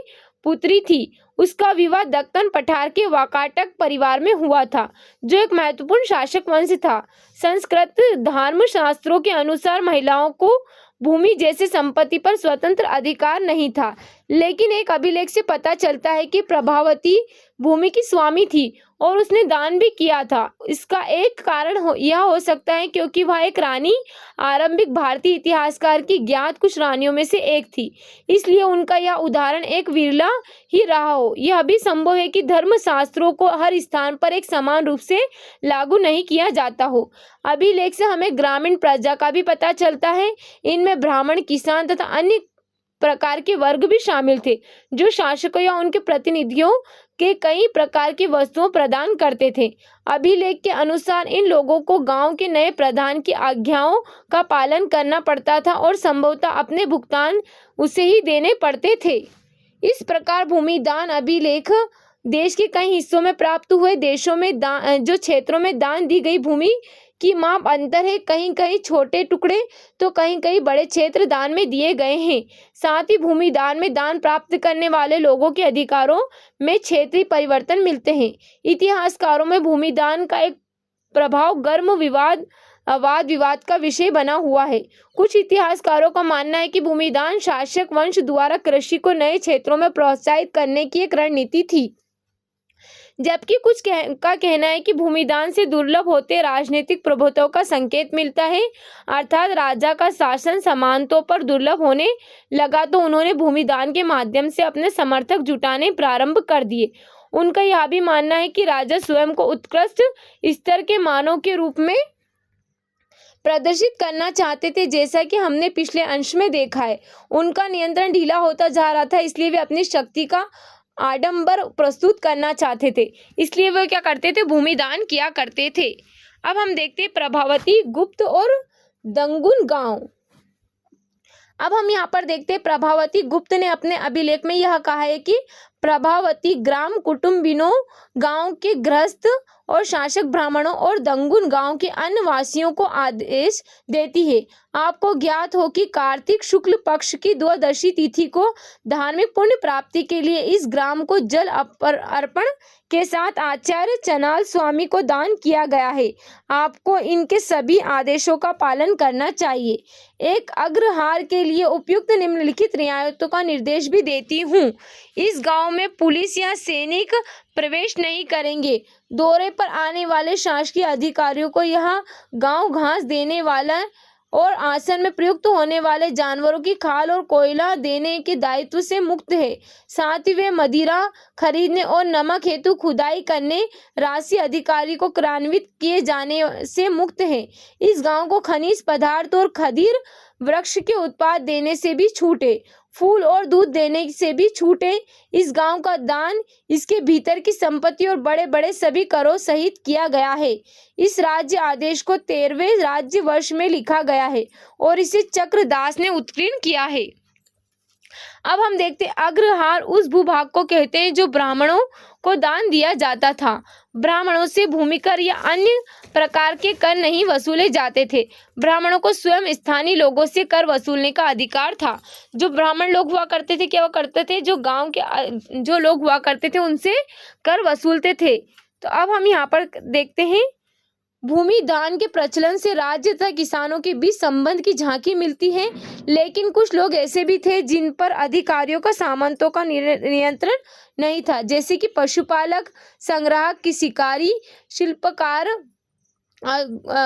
पुत्री थी। उसका विवाह दक्कन पठार के वाकाटक परिवार में हुआ था, जो एक महत्वपूर्ण शासक वंश था। संस्कृत धर्मशास्त्रों के अनुसार महिलाओं को भूमि जैसे संपत्ति पर स्वतंत्र अधिकार नहीं था, लेकिन एक अभिलेख से पता चलता है कि प्रभावती भूमि की स्वामी थी और उसने दान भी किया था। इसका एक कारण यह हो सकता है क्योंकि वह एक रानी आरंभिक भारतीय इतिहासकार की ज्ञात कुछ रानियों में से एक थी, इसलिए उनका यह उदाहरण एक विरला ही रहा हो। यह भी संभव है कि धर्मशास्त्रों को हर स्थान पर एक समान रूप से लागू नहीं किया जाता हो। अभिलेख से हमें ग्रामीण प्रजा का भी पता चलता है। इनमें ब्राह्मण, किसान तथा अन्य प्रकार के वर्ग भी शामिल थे, जो शासकों या उनके प्रतिनिधियों के कई प्रकार की वस्तुओं प्रदान करते थे। अभिलेख के अनुसार इन लोगों को गांव के नए प्रधान की आज्ञाओं का पालन करना पड़ता था और संभवतः अपने भुगतान उसे ही देने पड़ते थे। इस प्रकार भूमिदान अभिलेख देश के कई हिस्सों में प्राप्त हुए। देशों में जो क्षेत्रों में दान दी गई भूमि की माप अंतर है। कहीं कहीं छोटे टुकड़े तो कहीं कहीं बड़े क्षेत्र दान में दिए गए हैं। साथ ही भूमिदान में दान प्राप्त करने वाले लोगों के अधिकारों में क्षेत्रीय परिवर्तन मिलते हैं। इतिहासकारों में भूमिदान का एक प्रभाव गर्म वाद विवाद का विषय बना हुआ है। कुछ इतिहासकारों का मानना है कि भूमिदान शासक वंश द्वारा कृषि को नए क्षेत्रों में प्रोत्साहित करने की एक रणनीति थी, जबकि कुछ का कहना है कि भूमिदान से दुर्लभ होते राजनीतिक प्रभुत्व का संकेत मिलता है, अर्थात राजा का शासन समानतों पर दुर्लभ होने लगा तो उन्होंने भूमिदान के माध्यम से अपने समर्थक जुटाने प्रारंभ कर दिए। उनका यह भी मानना है कि राजा स्वयं को उत्कृष्ट स्तर के मानव के रूप में प्रदर्शित करना चाहते थे। जैसा कि हमने पिछले अंश में देखा है, उनका नियंत्रण ढीला होता जा रहा था, इसलिए वे अपनी शक्ति का आडंबर प्रस्तुत करना चाहते थे, इसलिए वे क्या करते थे, भूमिदान किया करते थे। अब हम देखते हैं प्रभावती गुप्त और दंगुन गांव। अब हम यहाँ पर देखते हैं प्रभावती गुप्त ने अपने अभिलेख में यह कहा है कि प्रभावती ग्राम कुटुंबिनों, गांव के गृहस्थ और शासक ब्राह्मणों और दंगुन गांव के अन्य वासियों को आदेश देती है। आपको ज्ञात हो कि कार्तिक शुक्ल पक्ष की द्वादशी तिथि को धार्मिक पुण्य प्राप्ति के लिए इस ग्राम को जल अर्पण के साथ आचार्य चनाल स्वामी को दान किया गया है। आपको इनके सभी आदेशों का पालन करना चाहिए। एक अग्रहार के लिए उपयुक्त निम्नलिखित रियायतों का निर्देश भी देती हूँ। इस गांव में पुलिस या सैनिक प्रवेश नहीं करेंगे। दौरे पर आने वाले शासकीय अधिकारियों को यह गांव घास देने वाला और आसन में प्रयुक्त होने वाले जानवरों की खाल और कोयला देने के दायित्व से मुक्त है। साथ ही वे मदिरा खरीदने और नमक हेतु खुदाई करने राशि अधिकारी को क्रान्वित किए जाने से मुक्त है। इस गांव को खनिज पदार्थ और खदीर वृक्ष के उत्पाद देने से भी छूट है। फूल और दूध देने से भी छूटे। इस गांव का दान इसके भीतर की संपत्ति और बड़े बड़े सभी करों सहित किया गया है। इस राज्य आदेश को 13वें राज्य वर्ष में लिखा गया है और इसे चक्रदास ने उत्कीर्ण किया है। अब हम देखते हैं अग्रहार उस भूभाग को कहते हैं जो ब्राह्मणों को दान दिया जाता था। ब्राह्मणों से भूमिकर या अन्य प्रकार के कर नहीं वसूले जाते थे। ब्राह्मणों को स्वयं स्थानीय लोगों से कर वसूलने का अधिकार था। जो ब्राह्मण लोग हुआ करते थे, क्या हुआ करते थे, जो गांव के जो लोग हुआ करते थे उनसे कर वसूलते थे। तो अब हम यहाँ पर देखते हैं भूमि दान के प्रचलन से राज्य तथा किसानों के बीच संबंध की झांकी मिलती है। लेकिन कुछ लोग ऐसे भी थे जिन पर अधिकारियों का सामंतों का नियंत्रण नहीं था, जैसे कि पशुपालक, संग्राहक की शिकारी, शिल्पकार,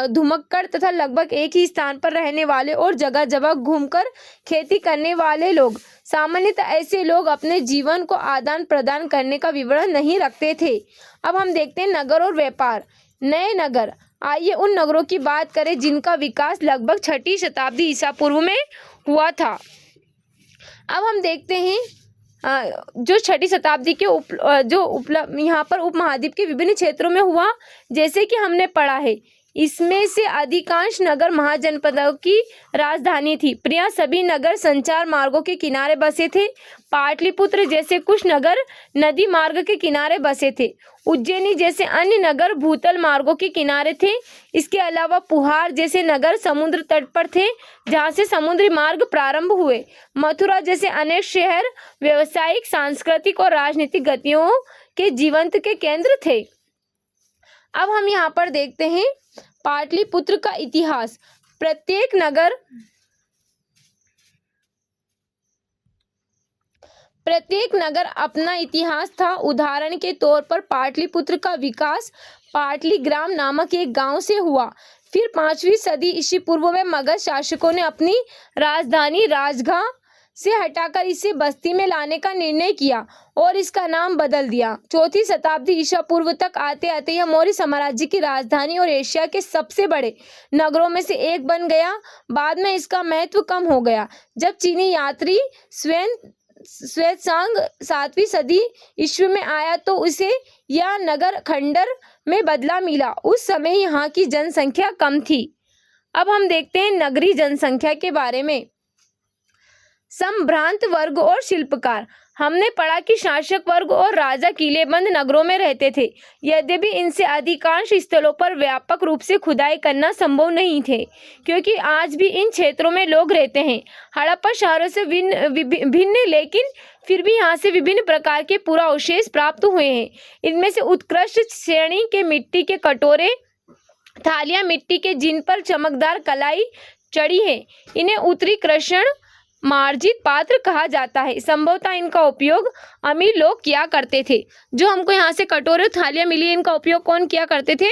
धुमक्कड़ तथा लगभग एक ही स्थान पर रहने वाले और जगह जगह घूमकर खेती करने वाले लोग। सामान्यतः ऐसे लोग अपने जीवन को आदान प्रदान करने का विवरण नहीं रखते थे। अब हम देखते हैं नगर और व्यापार। नए नगर, आइए उन नगरों की बात करें जिनका विकास लगभग 6ठी शताब्दी ईसा पूर्व में हुआ था। अब हम देखते हैं जो 6ठी शताब्दी के यहाँ पर उपमहाद्वीप के विभिन्न क्षेत्रों में हुआ, जैसे कि हमने पढ़ा है इसमें से अधिकांश नगर महाजनपदों की राजधानी थी। प्रायः सभी नगर संचार मार्गों के किनारे बसे थे। पाटलिपुत्र जैसे कुछ नगर नदी मार्ग के किनारे बसे थे। उज्जैनी जैसे अन्य नगर भूतल मार्गों के किनारे थे। इसके अलावा पुहार जैसे नगर समुद्र तट पर थे जहाँ से समुद्री मार्ग प्रारंभ हुए। मथुरा जैसे अनेक शहर व्यावसायिक, सांस्कृतिक और राजनीतिक गतियों के जीवंत के केंद्र थे। अब हम यहाँ पर देखते हैं पाटलिपुत्र का इतिहास। प्रत्येक नगर अपना इतिहास था। उदाहरण के तौर पर पाटलिपुत्र का विकास पाटलीग्राम नामक एक गांव से हुआ। फिर 5वीं सदी ईसा पूर्व में मगध शासकों ने अपनी राजधानी राजगाह से हटाकर इसे बस्ती में लाने का निर्णय किया और इसका नाम बदल दिया। 4ठी शताब्दी ईसा पूर्व तक आते आते यह मौर्य साम्राज्य की राजधानी और एशिया के सबसे बड़े नगरों में से एक बन गया। बाद में इसका महत्व कम हो गया जब चीनी यात्री ज़्वेंत्सांग 7वीं सदी ईस्वी में आया तो उसे यह नगर खंडर में बदला मिला। उस समय यहाँ की जनसंख्या कम थी। अब हम देखते हैं नगरीय जनसंख्या के बारे में। संभ्रांत वर्ग और शिल्पकार। हमने पढ़ा कि शासक वर्ग और राजा किलेबंद नगरों में रहते थे। यद्यपि इनसे अधिकांश स्थलों पर व्यापक रूप से खुदाई करना संभव नहीं थे, क्योंकि आज भी इन क्षेत्रों में लोग रहते हैं। हड़प्पा शहरों से भिन्न लेकिन फिर भी यहाँ से विभिन्न प्रकार के पुरावशेष प्राप्त हुए हैं। इनमें से उत्कृष्ट श्रेणी के मिट्टी के कटोरे, थालियाँ मिट्टी के जिन पर चमकदार कलाई चढ़ी है, इन्हें उत्तरी कृष्ण मार्जित पात्र कहा जाता है। संभवतः इनका उपयोग अमीर लोग किया करते थे। जो हमको यहाँ से कटोरे थालियाँ मिली, इनका उपयोग कौन किया करते थे?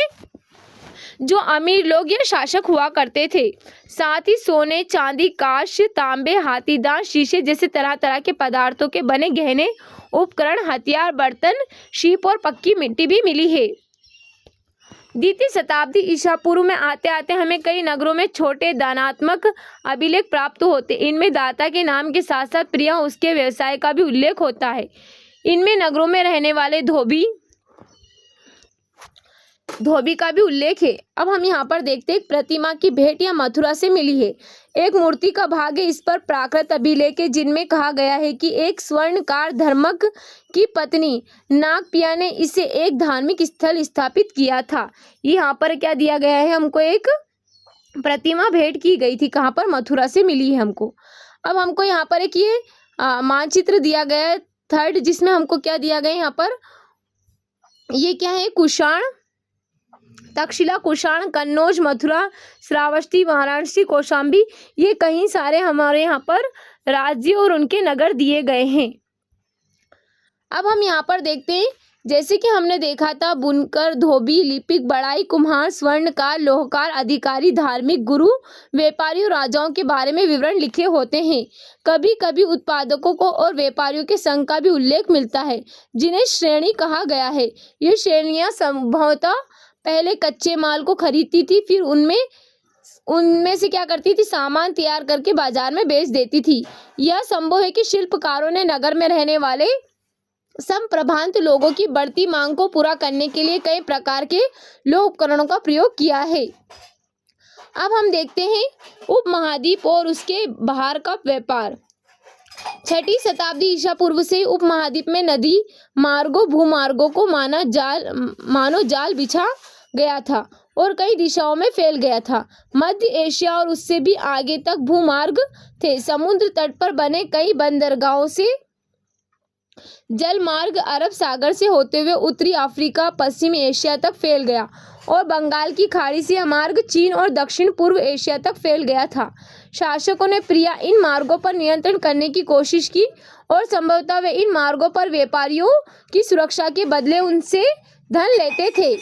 जो अमीर लोग या शासक हुआ करते थे। साथ ही सोने, चांदी, कांस्य, तांबे, हाथीदांत, शीशे जैसे तरह तरह के पदार्थों के बने गहने, उपकरण, हथियार, बर्तन, सीप और पक्की मिट्टी भी मिली है। 2वीं शताब्दी ईसा पूर्व में आते आते हमें कई नगरों में छोटे दानात्मक अभिलेख प्राप्त होते। इनमें दाता के नाम के साथ साथ प्रिय उसके व्यवसाय का भी उल्लेख होता है। इनमें नगरों में रहने वाले धोबी का भी उल्लेख है। अब हम यहाँ पर देखते हैं एक प्रतिमा की भेंट या मथुरा से मिली है। एक मूर्ति का भाग है। इस पर प्राकृत अभिलेख है जिनमें कहा गया है कि एक स्वर्णकार धर्मक की पत्नी नागपिया ने इसे एक धार्मिक स्थल स्थापित किया था। यहाँ पर क्या दिया गया है? हमको एक प्रतिमा भेंट की गई थी। कहाँ पर? मथुरा से मिली है हमको। अब हमको यहाँ पर एक ये मानचित्र दिया गया है 3rd, जिसमें हमको क्या दिया गया है यहाँ पर? ये क्या है? कुषाण, तक्षशिला, कुषाण, कन्नौज, मथुरा, श्रावस्ती, वाराणसी, कौशाम्बी, ये कई सारे हमारे यहाँ पर राज्य और उनके नगर दिए गए हैं। अब हम यहाँ पर देखते हैं, जैसे कि हमने देखा था बुनकर, धोबी, लिपिक, बढ़ाई, कुम्हार, स्वर्णकार, लोहकार, अधिकारी, धार्मिक, गुरु, व्यापारी और राजाओं के बारे में विवरण लिखे होते हैं। कभी कभी उत्पादकों को और व्यापारियों के संघ का भी उल्लेख मिलता है जिन्हें श्रेणी कहा गया है। ये श्रेणियाँ संभवतः पहले कच्चे माल को खरीदती थी, फिर उनमें उनमें से क्या करती थी, सामान तैयार करके बाजार में बेच देती थी। यह संभव है कि शिल्पकारों ने नगर में रहने वाले संप्रभांत लोगों की बढ़ती मांग को पूरा करने के लिए कई प्रकार के लोह उपकरणों का प्रयोग किया है। अब हम देखते हैं उपमहाद्वीप और उसके बाहर का व्यापार। 6वीं शताब्दी ईसा पूर्व से उपमहाद्वीप में नदी मार्गों भूमार्गों को मानो जाल बिछा गया था और कई दिशाओं में फैल गया था। मध्य एशिया और उससे भी आगे तक भूमार्ग थे। समुद्र तट पर बने कई बंदरगाहों से जल मार्ग अरब सागर से होते हुए उत्तरी अफ्रीका पश्चिमी एशिया तक फैल गया और बंगाल की खाड़ी से यह मार्ग चीन और दक्षिण पूर्व एशिया तक फैल गया था। शासकों ने प्रायः इन मार्गों पर नियंत्रण करने की कोशिश की और संभवतः वे इन मार्गों पर व्यापारियों की सुरक्षा के बदले उनसे धन लेते थे।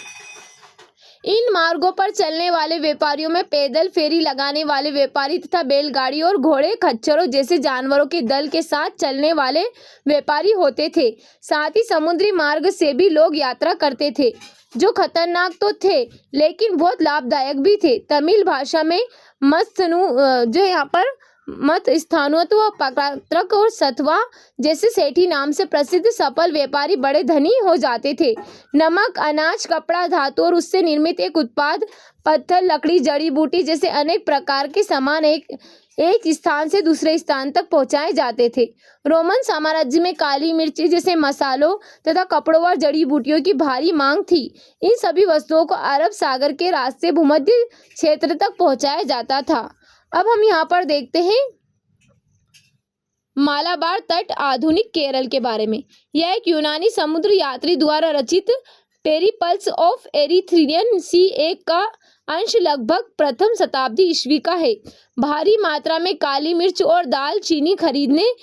इन मार्गों पर चलने वाले व्यापारियों में पैदल फेरी लगाने वाले व्यापारी तथा बैलगाड़ी और घोड़े खच्चरों जैसे जानवरों के दल के साथ चलने वाले व्यापारी होते थे। साथ ही समुद्री मार्ग से भी लोग यात्रा करते थे, जो खतरनाक तो थे लेकिन बहुत लाभदायक भी थे। तमिल भाषा में जो यहाँ पर मत स्थानत्व पात्रक और सतवा जैसे सेठी नाम से प्रसिद्ध सफल व्यापारी बड़े धनी हो जाते थे। नमक, अनाज, कपड़ा, धातु और उससे निर्मित एक उत्पाद, पत्थर, लकड़ी, जड़ी बूटी जैसे अनेक प्रकार के सामान एक स्थान से दूसरे स्थान तक पहुंचाए जाते थे। रोमन साम्राज्य में काली मिर्ची जैसे मसालों तथा कपड़ों और जड़ी बूटियों की भारी मांग थी। इन सभी वस्तुओं को अरब सागर के रास्ते भूमध्य क्षेत्र तक पहुंचाया जाता था। अब हम यहाँ पर देखते हैं मालाबार तट आधुनिक केरल के बारे में। यह एक यूनानी समुद्र यात्री द्वारा रचित पेरिपल्स ऑफ एरिथ्रियन सी एक का अंश लगभग प्रथम शताब्दी ईस्वी का है। भारी मात्रा में काली मिर्च और दाल चीनी खरीदने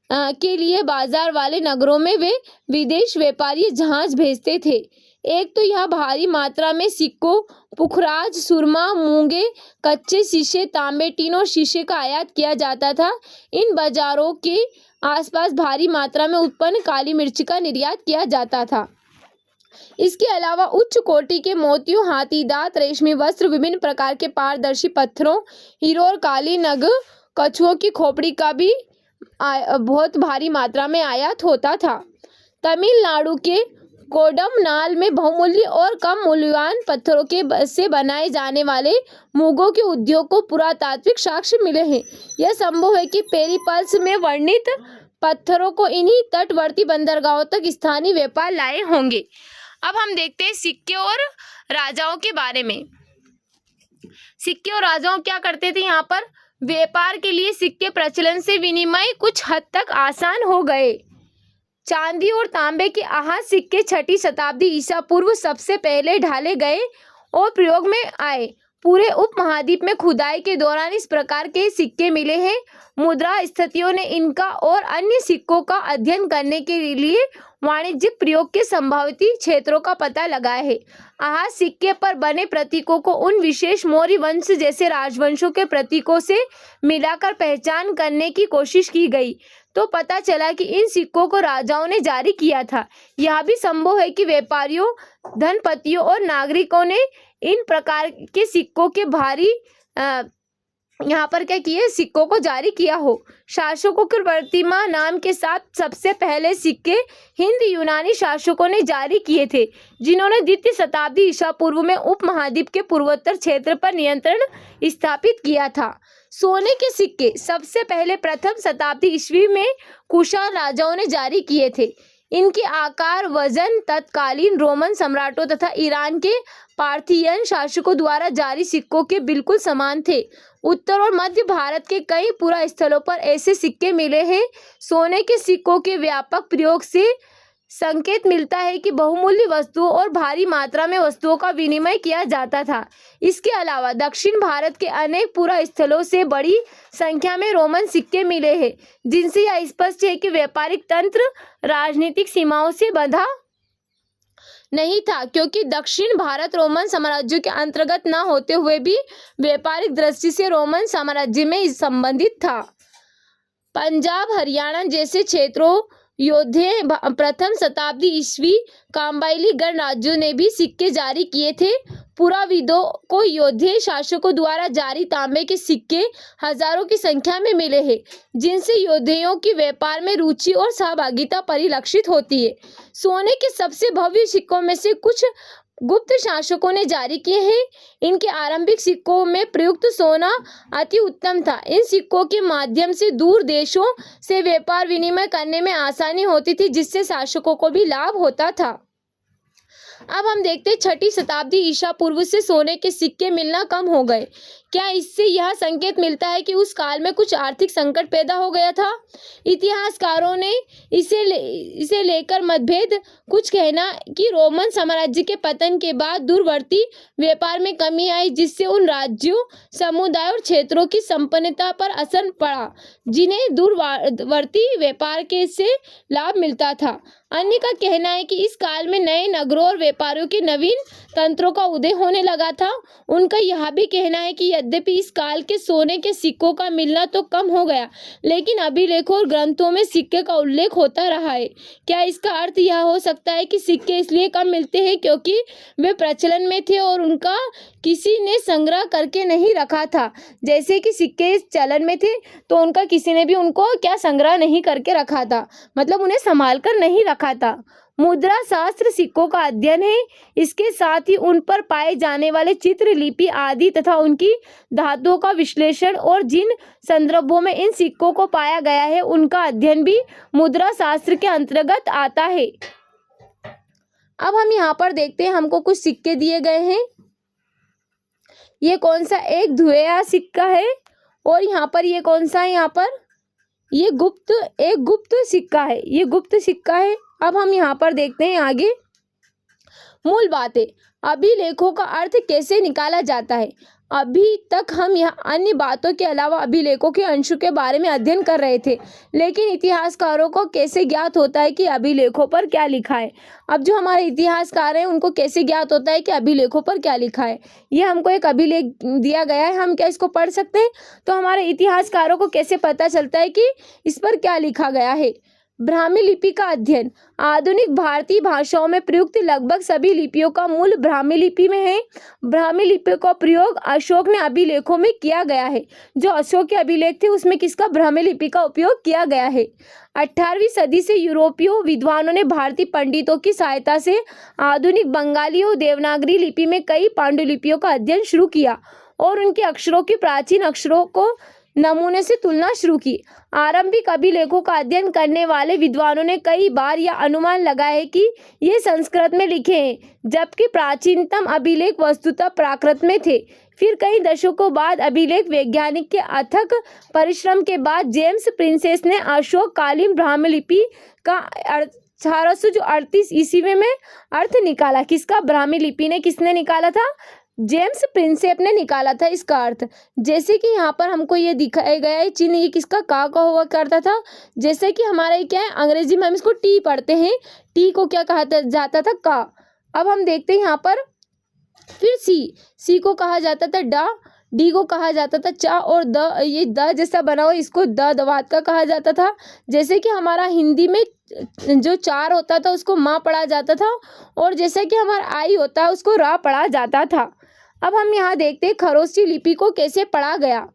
के लिए बाजार वाले नगरों में वे विदेश व्यापारी जहाज भेजते थे। एक तो यह भारी मात्रा में सिक्कों, पुखराज, सुरमा, मूंगे, कच्चे शीशे, तांबे, टीन और शीशे का आयात किया जाता था। इन बाजारों के आसपास भारी मात्रा में उत्पन्न काली मिर्च का निर्यात किया जाता था। इसके अलावा उच्च कोटि के मोतियों, हाथी दांत, रेशमी वस्त्र, विभिन्न प्रकार के पारदर्शी पत्थरों, हीरो और काली नग, कछुओं की खोपड़ी का भी बहुत भारी मात्रा में आयात होता था। तमिलनाडु के कोडमनाल में बहुमूल्य और कम मूल्यवान पत्थरों के से बनाए जाने वाले मुगों के उद्योग को पुरातात्विक साक्ष्य मिले हैं। यह संभव है कि पेरिपल्स में वर्णित पत्थरों को इन्हीं तटवर्ती बंदरगाहों तक स्थानीय व्यापार लाए होंगे। अब हम देखते हैं सिक्के और राजाओं के बारे में। सिक्के और राजाओं क्या करते थे, यहाँ पर व्यापार के लिए सिक्के प्रचलन से विनिमय कुछ हद तक आसान हो गए। चांदी और तांबे के आहत सिक्के 6वीं शताब्दी ईसा पूर्व सबसे पहले ढाले गए और प्रयोग में आए। पूरे उपमहाद्वीप में खुदाई के दौरान इस प्रकार के सिक्के मिले हैं। मुद्रा स्थितियों ने इनका और अन्य सिक्कों का अध्ययन करने के लिए वाणिज्यिक प्रयोग के संभावित क्षेत्रों का पता लगाया है। आहत सिक्के पर बने प्रतीकों को उन विशेष मौर्य वंश जैसे राजवंशों के प्रतीकों से मिलाकर पहचान करने की कोशिश की गई तो पता चला कि इन सिक्कों को राजाओं ने जारी किया था। यह भी संभव है कि व्यापारियों, धनपतियों और नागरिकों ने इन प्रकार के सिक्कों के भारी यहाँ पर क्या किए, सिक्कों को जारी किया हो। शासकों के प्रतिमा नाम के साथ सबसे पहले सिक्के हिंद यूनानी शासकों ने जारी किए थे, जिन्होंने 2वीं शताब्दी ईसा पूर्व में उपमहाद्वीप के पूर्वोत्तर क्षेत्र पर नियंत्रण स्थापित किया था। सोने के सिक्के सबसे पहले प्रथम शताब्दी ईस्वी में कुषाण राजाओं ने जारी किए थे। इनके आकार, वजन तत्कालीन रोमन सम्राटों तथा ईरान के पार्थियन शासकों द्वारा जारी सिक्कों के बिल्कुल समान थे। उत्तर और मध्य भारत के कई पुरा स्थलों पर ऐसे सिक्के मिले हैं। सोने के सिक्कों के व्यापक प्रयोग से संकेत मिलता है कि बहुमूल्य वस्तुओं और भारी मात्रा में वस्तुओं का विनिमय किया जाता था। इसके अलावा दक्षिण भारत के अनेक पुरा स्थलों से बड़ी संख्या में रोमन सिक्के मिले हैं, जिनसे यह स्पष्ट है कि व्यापारिक तंत्र राजनीतिक सीमाओं से बंधा नहीं था, क्योंकि दक्षिण भारत रोमन साम्राज्य के अंतर्गत न होते हुए भी व्यापारिक दृष्टि से रोमन साम्राज्य में संबंधित था। पंजाब, हरियाणा जैसे क्षेत्रों योद्धे प्रथम शताब्दी ईस्वी काबाइली गणराज्यों ने भी सिक्के जारी किए थे। पुराविदों को योद्धे शासकों द्वारा जारी तांबे के सिक्के हजारों की संख्या में मिले हैं, जिनसे योद्धियों की व्यापार में रुचि और सहभागिता परिलक्षित होती है। सोने के सबसे भव्य सिक्कों में से कुछ गुप्त शासकों ने जारी किए हैं। इनके आरंभिक सिक्कों में प्रयुक्त सोना अति उत्तम था। इन सिक्कों के माध्यम से दूर देशों से व्यापार विनिमय करने में आसानी होती थी, जिससे शासकों को भी लाभ होता था। अब हम देखते हैं 6ठी शताब्दी ईसा पूर्व से सोने के सिक्के मिलना कम हो गए। क्या इससे यह संकेत मिलता है कि उस काल में कुछ आर्थिक संकट पैदा हो गया था? इतिहासकारों ने इसे लेकर मतभेद। कुछ कहना कि रोमन साम्राज्य के पतन के बाद दूरवर्ती व्यापार में कमी आई, जिससे उन राज्यों, समुदाय और क्षेत्रों की संपन्नता पर असर पड़ा जिन्हें दूरवर्ती व्यापार के से लाभ मिलता था। अन्य का कहना है कि इस काल में नए नगरों और व्यापारियों के नवीन तंत्रों का उदय होने लगा था। उनका यह भी कहना है कि यद्यपि इस काल के सोने के सिक्कों का मिलना तो कम हो गया, लेकिन अभिलेखों और ग्रंथों में सिक्के का उल्लेख होता रहा है। क्या इसका अर्थ यह हो सकता है कि सिक्के इसलिए कम मिलते हैं क्योंकि वे प्रचलन में थे और उनका किसी ने संग्रह करके नहीं रखा था? जैसे कि सिक्के चलन में थे तो उनका किसी ने भी उनको क्या संग्रह नहीं करके रखा था, मतलब उन्हें संभाल कर नहीं रखा था। मुद्रा शास्त्र सिक्कों का अध्ययन है। इसके साथ ही उन पर पाए जाने वाले चित्र, लिपि आदि तथा उनकी धातुओं का विश्लेषण और जिन संदर्भों में इन सिक्कों को पाया गया है उनका अध्ययन भी मुद्रा शास्त्र के अंतर्गत आता है। अब हम यहाँ पर देखते हैं, हमको कुछ सिक्के दिए गए हैं। ये कौन सा? एक धुएया सिक्का है। और यहाँ पर ये कौन सा है? यहाँ पर ये एक गुप्त सिक्का है। ये गुप्त सिक्का है। अब हम यहाँ पर देखते हैं आगे मूल बातें। अभिलेखों का अर्थ कैसे निकाला जाता है? अभी तक हम यहाँ अन्य बातों के अलावा अभिलेखों के अंशों के बारे में अध्ययन कर रहे थे, लेकिन इतिहासकारों को कैसे ज्ञात होता है कि अभिलेखों पर क्या लिखा है? अब जो हमारे इतिहासकार हैं उनको कैसे ज्ञात होता है कि अभिलेखों पर क्या लिखा है? ये हमको एक अभिलेख दिया गया है, हम क्या इसको पढ़ सकते हैं? तो हमारे इतिहासकारों को कैसे पता चलता है कि इस पर क्या लिखा गया है? ब्राह्मी लिपि का अध्ययन। आधुनिक भारतीय भाषाओं में प्रयुक्त लगभग सभी लिपियों का मूल ब्राह्मी लिपि में है। ब्राह्मी लिपि का प्रयोग अशोक ने अभिलेखों में किया गया है। जो अशोक के अभिलेख थे उसमें किसका? ब्राह्मी लिपि का उपयोग किया गया है। 18वीं सदी से यूरोपीय विद्वानों ने भारतीय पंडितों की सहायता से आधुनिक बंगाली और देवनागरी लिपि में कई पांडुलिपियों का अध्ययन शुरू किया और उनके अक्षरों की प्राचीन अक्षरों को नमूने से तुलना शुरू की। आरंभिक अभिलेखों का अध्ययन करने वाले विद्वानों ने कई बार यह अनुमान लगाया है कि ये संस्कृत में लिखे हैं, जबकि प्राचीनतम अभिलेख वस्तुतः प्राकृत में थे। फिर कई दशकों बाद अभिलेख वैज्ञानिक के अथक परिश्रम के बाद जेम्स प्रिंसेस ने अशोक कालीन ब्राह्मी लिपि का 1838 ईस्वी में अर्थ निकाला। किसका? ब्राह्मी लिपि ने किसने निकाला था? जेम्स प्रिंसेप ने निकाला था इसका अर्थ। जैसे कि यहाँ पर हमको ये दिखाया गया है चिन्ह, ये किसका? का हुआ करता था। जैसे कि हमारे क्या है, अंग्रेजी में हम इसको टी पढ़ते हैं, टी को क्या कहा जाता था? का। अब हम देखते हैं यहाँ पर फिर सी को कहा जाता था डा, डी को कहा जाता था चा, और द, ये द जैसा बना हुआ इसको द दवात का कहा जाता था। जैसे कि हमारा हिंदी में जो चार होता था उसको माँ पढ़ा जाता था, और जैसे कि हमारा आई होता है उसको रा पढ़ा जाता था। अब हम यहाँ देखते हैं खरोष्ठी लिपि को कैसे पढ़ा गया।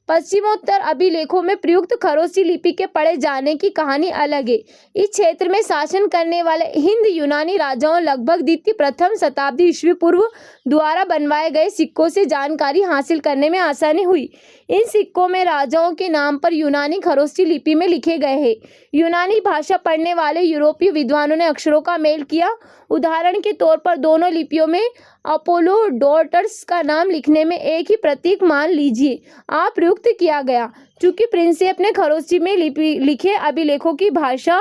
पश्चिमोत्तर अभिलेखों में प्रयुक्त खरोष्ठी लिपि के पढ़े जाने की कहानी अलग है। इस क्षेत्र में शासन करने वाले हिंद यूनानी राजाओं लगभग द्वितीय प्रथम शताब्दी ईस्वी पूर्व द्वारा बनवाए गए सिक्कों से जानकारी हासिल करने में आसानी हुई। इन सिक्कों में राजाओं के नाम पर यूनानी खरोष्ठी लिपि में लिखे गए हैं। यूनानी भाषा पढ़ने वाले यूरोपीय विद्वानों ने अक्षरों का मेल किया। उदाहरण के तौर पर दोनों लिपियों में अपोलो डॉटर्स का नाम लिखने में एक ही प्रतीक मान लीजिए आप प्रयुक्त किया गया। चूंकि प्रिंसेप ने खरोष्ठी में लिखे अभिलेखों की भाषा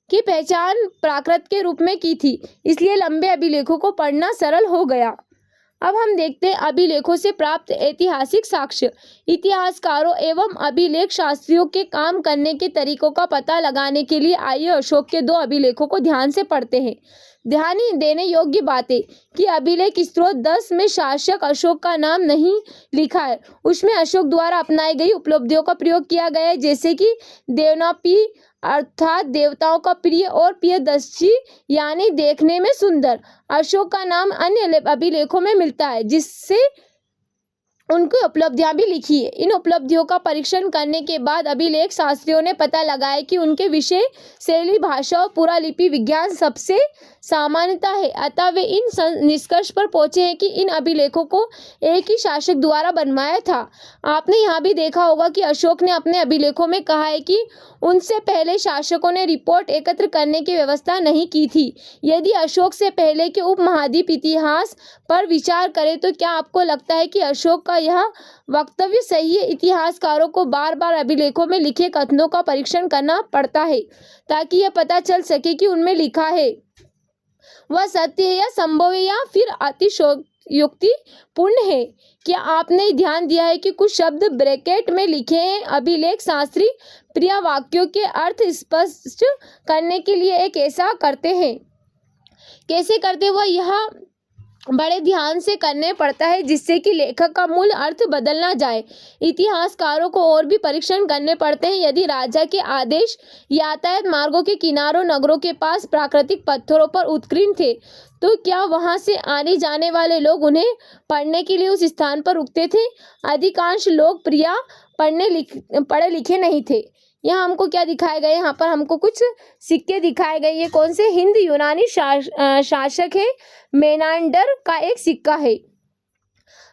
की पहचान प्राकृत के रूप में की थी, इसलिए लंबे अभिलेखों को पढ़ना सरल हो गया। अब हम देखते हैं अभिलेखों से प्राप्त ऐतिहासिक साक्ष्य। इतिहासकारों एवं अभिलेख शास्त्रियों के काम करने के तरीकों का पता लगाने के लिए आइए अशोक के 2 अभिलेखों को ध्यान से पढ़ते हैं। ध्यान देने योग्य बातें कि अभिलेख स्त्रोत 10 में शासक अशोक का नाम नहीं लिखा है, उसमें अशोक द्वारा अपनाई गई उपलब्धियों का प्रयोग किया गया है, जैसे कि देवनापी अर्थात देवताओं का प्रिय और प्रियदर्शी यानी देखने में सुंदर। अशोक का नाम अन्य अभिलेखों में मिलता है जिससे उनकी उपलब्धियां भी लिखी है। इन उपलब्धियों का परीक्षण करने के बाद अभिलेख शास्त्रियों ने पता लगाया कि उनके विषय, शैली, भाषा और पुरालिपि विज्ञान सबसे सामान्यता है। अतः वे इन निष्कर्ष पर पहुंचे हैं कि इन अभिलेखों को एक ही शासक द्वारा बनवाया था। आपने यहाँ भी देखा होगा कि अशोक ने अपने अभिलेखों में कहा है कि उनसे पहले शासकों ने रिपोर्ट एकत्र करने की व्यवस्था नहीं की थी। यदि अशोक से पहले के उपमहाद्वीप इतिहास पर विचार करें तो क्या आपको लगता है कि अशोक का यह वक्तव्य सही है? इतिहासकारों को बार बार अभिलेखों में लिखे कथनों का परीक्षण करना पड़ता है ताकि यह पता चल सके कि उनमें लिखा है वह सत्य है या संभव है या फिर अतिशयोक्तिपूर्ण है। क्या आपने ध्यान दिया है कि कुछ शब्द ब्रैकेट में लिखे हैं? अभिलेख शास्त्री प्रिय वाक्यों के अर्थ स्पष्ट करने के लिए एक ऐसा करते हैं। कैसे करते वह यह बड़े ध्यान से करने पड़ता है जिससे कि लेखक का मूल अर्थ बदल ना जाए। इतिहासकारों को और भी परीक्षण करने पड़ते हैं। यदि राजा के आदेश यातायात मार्गों के किनारों, नगरों के पास प्राकृतिक पत्थरों पर उत्कीर्ण थे तो क्या वहां से आने जाने वाले लोग उन्हें पढ़ने के लिए उस स्थान पर रुकते थे? अधिकांश लोग पढ़े लिखे नहीं थे। यहाँ हमको क्या दिखाए गए? यहाँ पर हमको कुछ सिक्के दिखाए गए। ये कौन से? हिंद यूनानी शासक है मेनांडर का एक सिक्का है।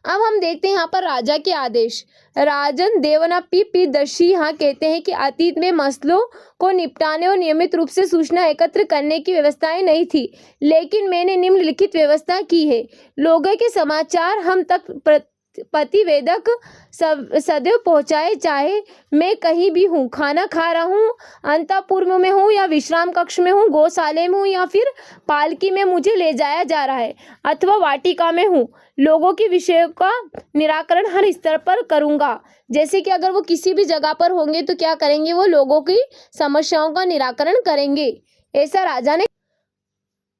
अब हम देखते हैं यहाँ पर राजा के आदेश। राजन देवनापी प्रियदर्शी यहाँ कहते हैं कि अतीत में मसलों को निपटाने और नियमित रूप से सूचना एकत्र करने की व्यवस्थाएं नहीं थी, लेकिन मैंने निम्नलिखित व्यवस्था की है। लोगों के समाचार हम तक प्रतिवेदक सदैव पहुंचाए, चाहे मैं कहीं भी हूँ, खाना खा रहा हूँ, अंतःपुर में हूँ या विश्राम कक्ष में हूँ, गौशाले में हूँ या फिर पालकी में मुझे ले जाया जा रहा है अथवा वाटिका में हूँ। लोगों के विषयों का निराकरण हर स्तर पर करूँगा। जैसे कि अगर वो किसी भी जगह पर होंगे तो क्या करेंगे? वो लोगों की समस्याओं का निराकरण करेंगे। ऐसा राजा ने।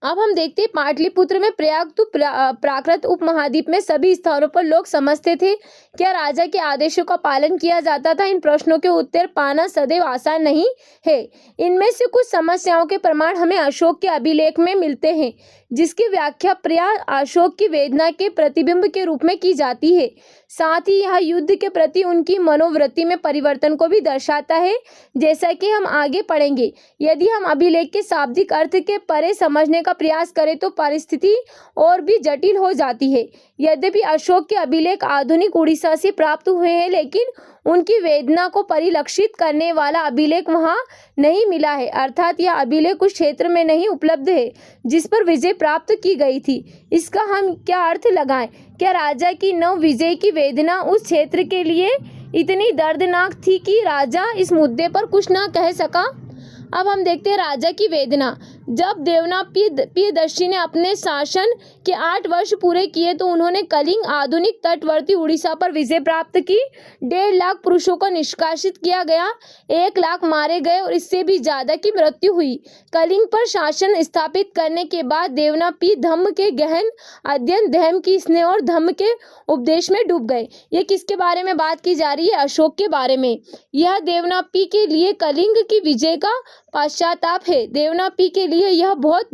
अब हम देखते हैं पाटलिपुत्र में प्रयाग तो प्राकृत उपमहाद्वीप में सभी स्थानों पर लोग समझते थे। क्या राजा के आदेशों का पालन किया जाता था? इन प्रश्नों के उत्तर पाना सदैव आसान नहीं है। इनमें से कुछ समस्याओं के प्रमाण हमें अशोक के अभिलेख में मिलते हैं जिसकी व्याख्या प्रिया अशोक की वेदना के प्रतिबिंब के रूप में की जाती है। साथ ही यह युद्ध के प्रति उनकी मनोवृत्ति में परिवर्तन को भी दर्शाता है, जैसा कि हम आगे पढ़ेंगे। यदि हम अभिलेख के शाब्दिक अर्थ के परे समझने का प्रयास करें तो परिस्थिति और भी जटिल हो जाती है। यद्यपि अशोक के अभिलेख आधुनिक उड़ीसा से प्राप्त हुए हैं, लेकिन उनकी वेदना को परिलक्षित करने वाला अभिलेख वहां नहीं मिला है। अर्थात यह अभिलेख उस क्षेत्र में नहीं उपलब्ध है जिस पर विजय प्राप्त की गई थी। इसका हम क्या अर्थ लगाएं? क्या राजा की नव विजय की वेदना उस क्षेत्र के लिए इतनी दर्दनाक थी कि राजा इस मुद्दे पर कुछ ना कह सका? अब हम देखते हैं राजा की वेदना। जब प्रियदर्शी ने अपने शासन के 8 वर्ष पूरे किए तो उन्होंने कलिंग, आधुनिक तटवर्ती उड़ीसा पर विजय प्राप्त की। 1.5 लाख पुरुषों को निष्कासित किया गया, 1 लाख मारे गए और इससे भी ज्यादा की मृत्यु हुई। कलिंग पर शासन स्थापित करने के बाद देवनापी धम्म के गहन अध्ययन, धम्म की स्नेह और धम्म के उपदेश में डूब गए। ये किसके बारे में बात की जा रही है? अशोक के बारे में। यह देवनापी के लिए कलिंग की विजय का पश्चाताप है। देवनापी के लिए यह बहुत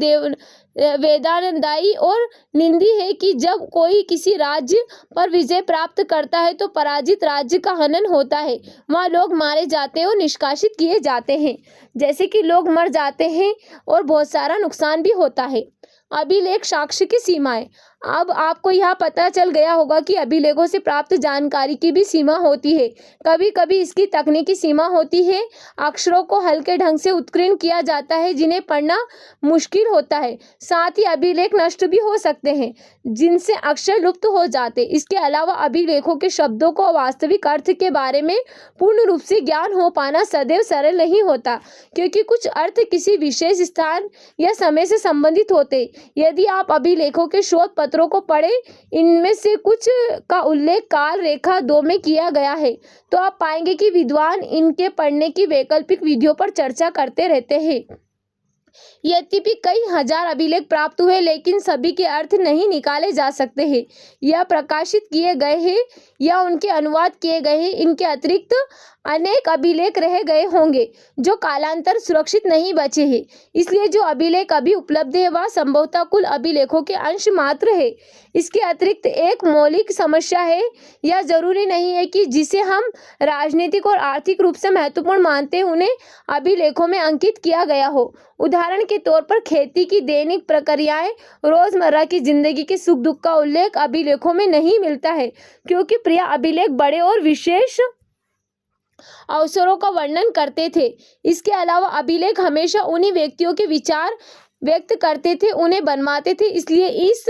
वेदनादायी और निंदी है कि जब कोई किसी राज्य पर विजय प्राप्त करता है तो पराजित राज्य का हनन होता है, वहाँ लोग मारे जाते हैं और निष्कासित किए जाते हैं। जैसे कि लोग मर जाते हैं और बहुत सारा नुकसान भी होता है। अभिलेख साक्ष्य की सीमाएं। अब आपको यह पता चल गया होगा कि अभिलेखों से प्राप्त जानकारी की भी सीमा होती है। कभी कभी इसकी तकनीकी सीमा होती है। अक्षरों को हल्के ढंग से उत्कीर्ण किया जाता है जिन्हें पढ़ना मुश्किल होता है। साथ ही अभिलेख नष्ट भी हो सकते हैं जिनसे अक्षर लुप्त हो जाते। इसके अलावा अभिलेखों के शब्दों को वास्तविक अर्थ के बारे में पूर्ण रूप से ज्ञान हो पाना सदैव सरल नहीं होता, क्योंकि कुछ अर्थ किसी विशेष स्थान या समय से संबंधित होते। यदि आप अभिलेखों के शोध पत्रों को पढ़ें, इनमें से कुछ का उल्लेख काल रेखा 2 में किया गया है, तो आप पाएंगे कि विद्वान इनके पढ़ने की वैकल्पिक विधियों पर चर्चा करते रहते हैं। यद्यपि कई हजार अभिलेख प्राप्त हुए, लेकिन सभी के अर्थ नहीं निकाले जा सकते हैं। यह प्रकाशित किए गए हैं या उनके अनुवाद किए गए हैं। इनके अतिरिक्त अनेक अभिलेख रह गए होंगे जो कालांतर सुरक्षित नहीं बचे हैं। इसलिए जो अभिलेख अभी उपलब्ध है वह संभवतः कुल अभिलेखों के अंश मात्र है। इसके अतिरिक्त एक मौलिक समस्या है, यह जरूरी नहीं है कि जिसे हम राजनीतिक और आर्थिक रूप से महत्वपूर्ण मानते हैं उन्हें अभिलेखों में अंकित किया गया हो। उदाहरण के तौर पर खेती की दैनिक प्रक्रियाएं, रोजमर्रा की जिंदगी के सुख दुख का उल्लेख अभिलेखों में नहीं मिलता है, क्योंकि प्रिय अभिलेख बड़े और विशेष अवसरों का वर्णन करते थे। इसके अलावा अभिलेख हमेशा उन्हीं व्यक्तियों के विचार व्यक्त करते थे, उन्हें बनवाते थे। इसलिए इस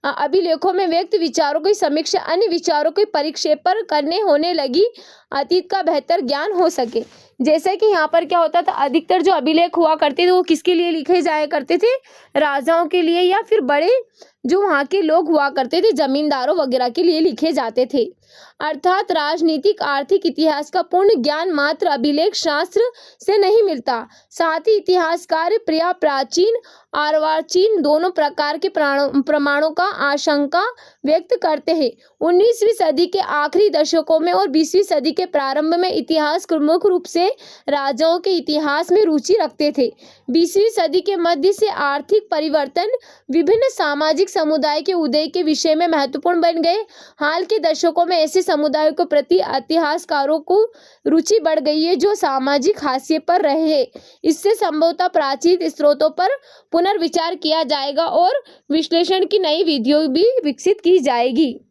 अभिलेखों में व्यक्त विचारों की समीक्षा अन्य विचारों के परिक्षेपण करने होने लगी, अतीत का बेहतर ज्ञान हो सके। जैसे कि यहाँ पर क्या होता था, अधिकतर जो अभिलेख हुआ करते थे वो किसके लिए लिखे जाया करते थे? राजाओं के लिए या फिर बड़े जो वहाँ के लोग हुआ करते थे, जमींदारों वगैरह के लिए लिखे जाते थे। अर्थात राजनीतिक आर्थिक इतिहास का पूर्ण ज्ञान मात्र अभिलेख शास्त्र से नहीं मिलता। साथ ही इतिहासकार प्राचीन अर्वाचीन दोनों प्रकार के प्रमाणों का आशंका व्यक्त करते हैं। 19वीं सदी के आखिरी दशकों में और 20वीं सदी के प्रारंभ में इतिहास प्रमुख रूप से राजाओं के इतिहास में रुचि रखते थे। 20वीं सदी के मध्य से आर्थिक परिवर्तन विभिन्न सामाजिक समुदाय के उदय के विषय में महत्वपूर्ण बन गए। हाल के दशकों में ऐसे समुदायों के प्रति इतिहासकारों को रुचि बढ़ गई है जो सामाजिक हाशिए पर रहे। इससे संभवतः प्राचीन स्रोतों पर पुनर्विचार किया जाएगा और विश्लेषण की नई विधियों भी विकसित की जाएगी।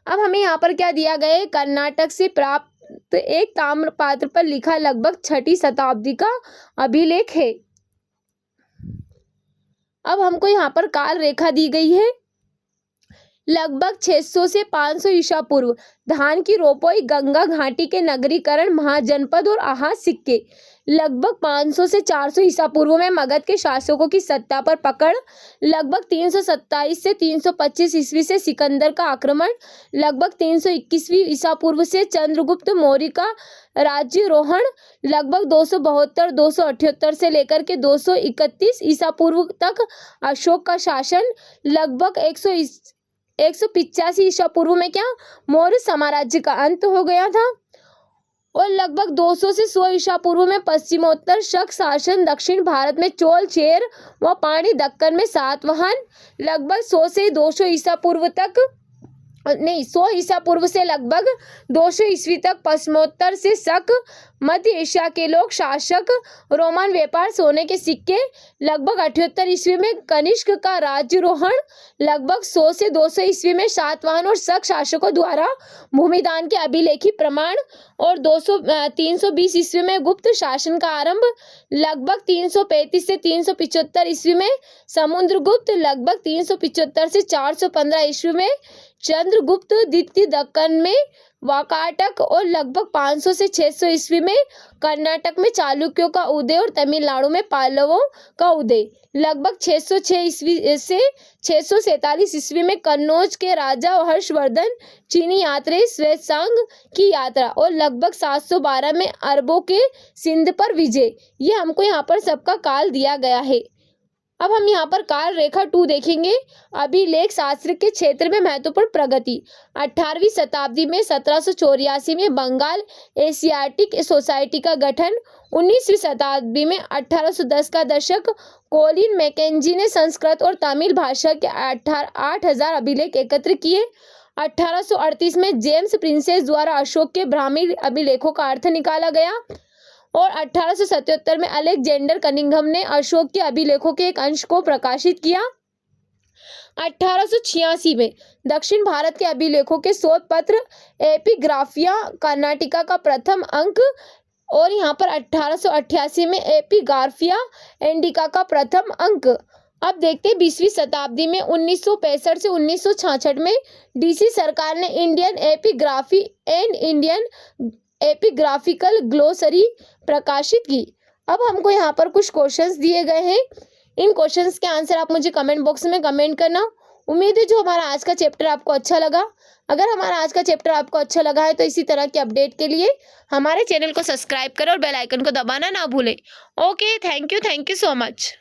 अब हमें यहाँ पर क्या दिया गया है? कर्नाटक से प्राप्त एक ताम्रपात्र पर लिखा लगभग 6वीं शताब्दी का अभिलेख है। अब हमको यहाँ पर काल रेखा दी गई है। लगभग 600 से 500 ईसा पूर्व धान की रोपाई, गंगा घाटी के नगरीकरण, महाजनपद और आहार सिक्के। लगभग 500 से 400 ईसा पूर्व में मगध के शासकों की सत्ता पर पकड़। लगभग 327 से 325 ईस्वी से सिकंदर का आक्रमण। लगभग 321 ईसा पूर्व से चंद्रगुप्त मौर्य का राज्यारोहण। लगभग 272-278 से लेकर के 231 ईसा पूर्व तक अशोक का शासन। लगभग 185 ईसा पूर्व में क्या मौर्य साम्राज्य का अंत हो गया था। और लगभग 200 से 100 ईसा पूर्व में पश्चिमोत्तर शक शासन, दक्षिण भारत में चोल, चेर व पाणी, दक्कन में सातवाहन। लगभग 100 से 200 ईसा पूर्व तक 100 ईसा पूर्व से लगभग 200 ईस्वी तक पश्चिमोत्तर से शक, मध्य एशिया के लोग शासक, रोमन व्यापार, सोने के सिक्के। लगभग 78 ईस्वी में कनिष्क का राज्यारोहण। लगभग 100 से 200 ईस्वी में सातवाहन और शक शासकों द्वारा भूमिदान के अभिलेखी प्रमाण। और 320 ईस्वी में गुप्त शासन का आरंभ। लगभग 335 से 375 ईस्वी में समुद्रगुप्त। लगभग 375 से 415 ईस्वी में चंद्रगुप्त द्वितीय, दक्कन में वाकाटक। और लगभग 500 से 600 ईस्वी में कर्नाटक में चालुक्यों का उदय और तमिलनाडु में पल्लवों का उदय। लगभग 606 ईस्वी से 647 ईस्वी में कन्नौज के राजा हर्षवर्धन चीनी यात्री श्वेतसांग की यात्रा। और लगभग 712 में अरबों के सिंध पर विजय। ये हमको यहाँ पर सबका काल दिया गया है। अब हम यहाँ पर काल रेखा 2 देखेंगे। अभिलेख शास्त्र के क्षेत्र में महत्वपूर्ण प्रगति। 18वीं शताब्दी में 1784 में बंगाल एशियाटिक सोसाइटी का गठन। 19वीं शताब्दी में 1810 का दशक कोलिन मैकेंजी ने संस्कृत और तमिल भाषा के 8000 अभिलेख एकत्र किए। 1838 में जेम्स प्रिंसेस द्वारा अशोक के ब्राह्मी अभिलेखों का अर्थ निकाला गया। और 1877 में अलेक्जेंडर कनिंघम ने अशोक के अभिलेखों के एक अंश को प्रकाशित किया। 1886 में दक्षिण भारत के अभिलेखों के शोध पत्र एपिग्राफिया कर्नाटिका का प्रथम अंक। और यहाँ पर 1888 में एपिग्राफिया इंडिका का प्रथम अंक। अब देखते हैं 20वीं शताब्दी में 1965 से 1966 में डीसी सरकार ने Indian epigraphy and Indian epigraphical glossary प्रकाशित की। अब हमको यहाँ पर कुछ क्वेश्चंस दिए गए हैं। इन क्वेश्चंस के आंसर आप मुझे कमेंट बॉक्स में कमेंट करना। उम्मीद है जो हमारा आज का चैप्टर आपको अच्छा लगा। अगर हमारा आज का चैप्टर आपको अच्छा लगा है तो इसी तरह के अपडेट के लिए हमारे चैनल को सब्सक्राइब करें और बेल आइकन को दबाना ना भूलें। Okay, thank you so much.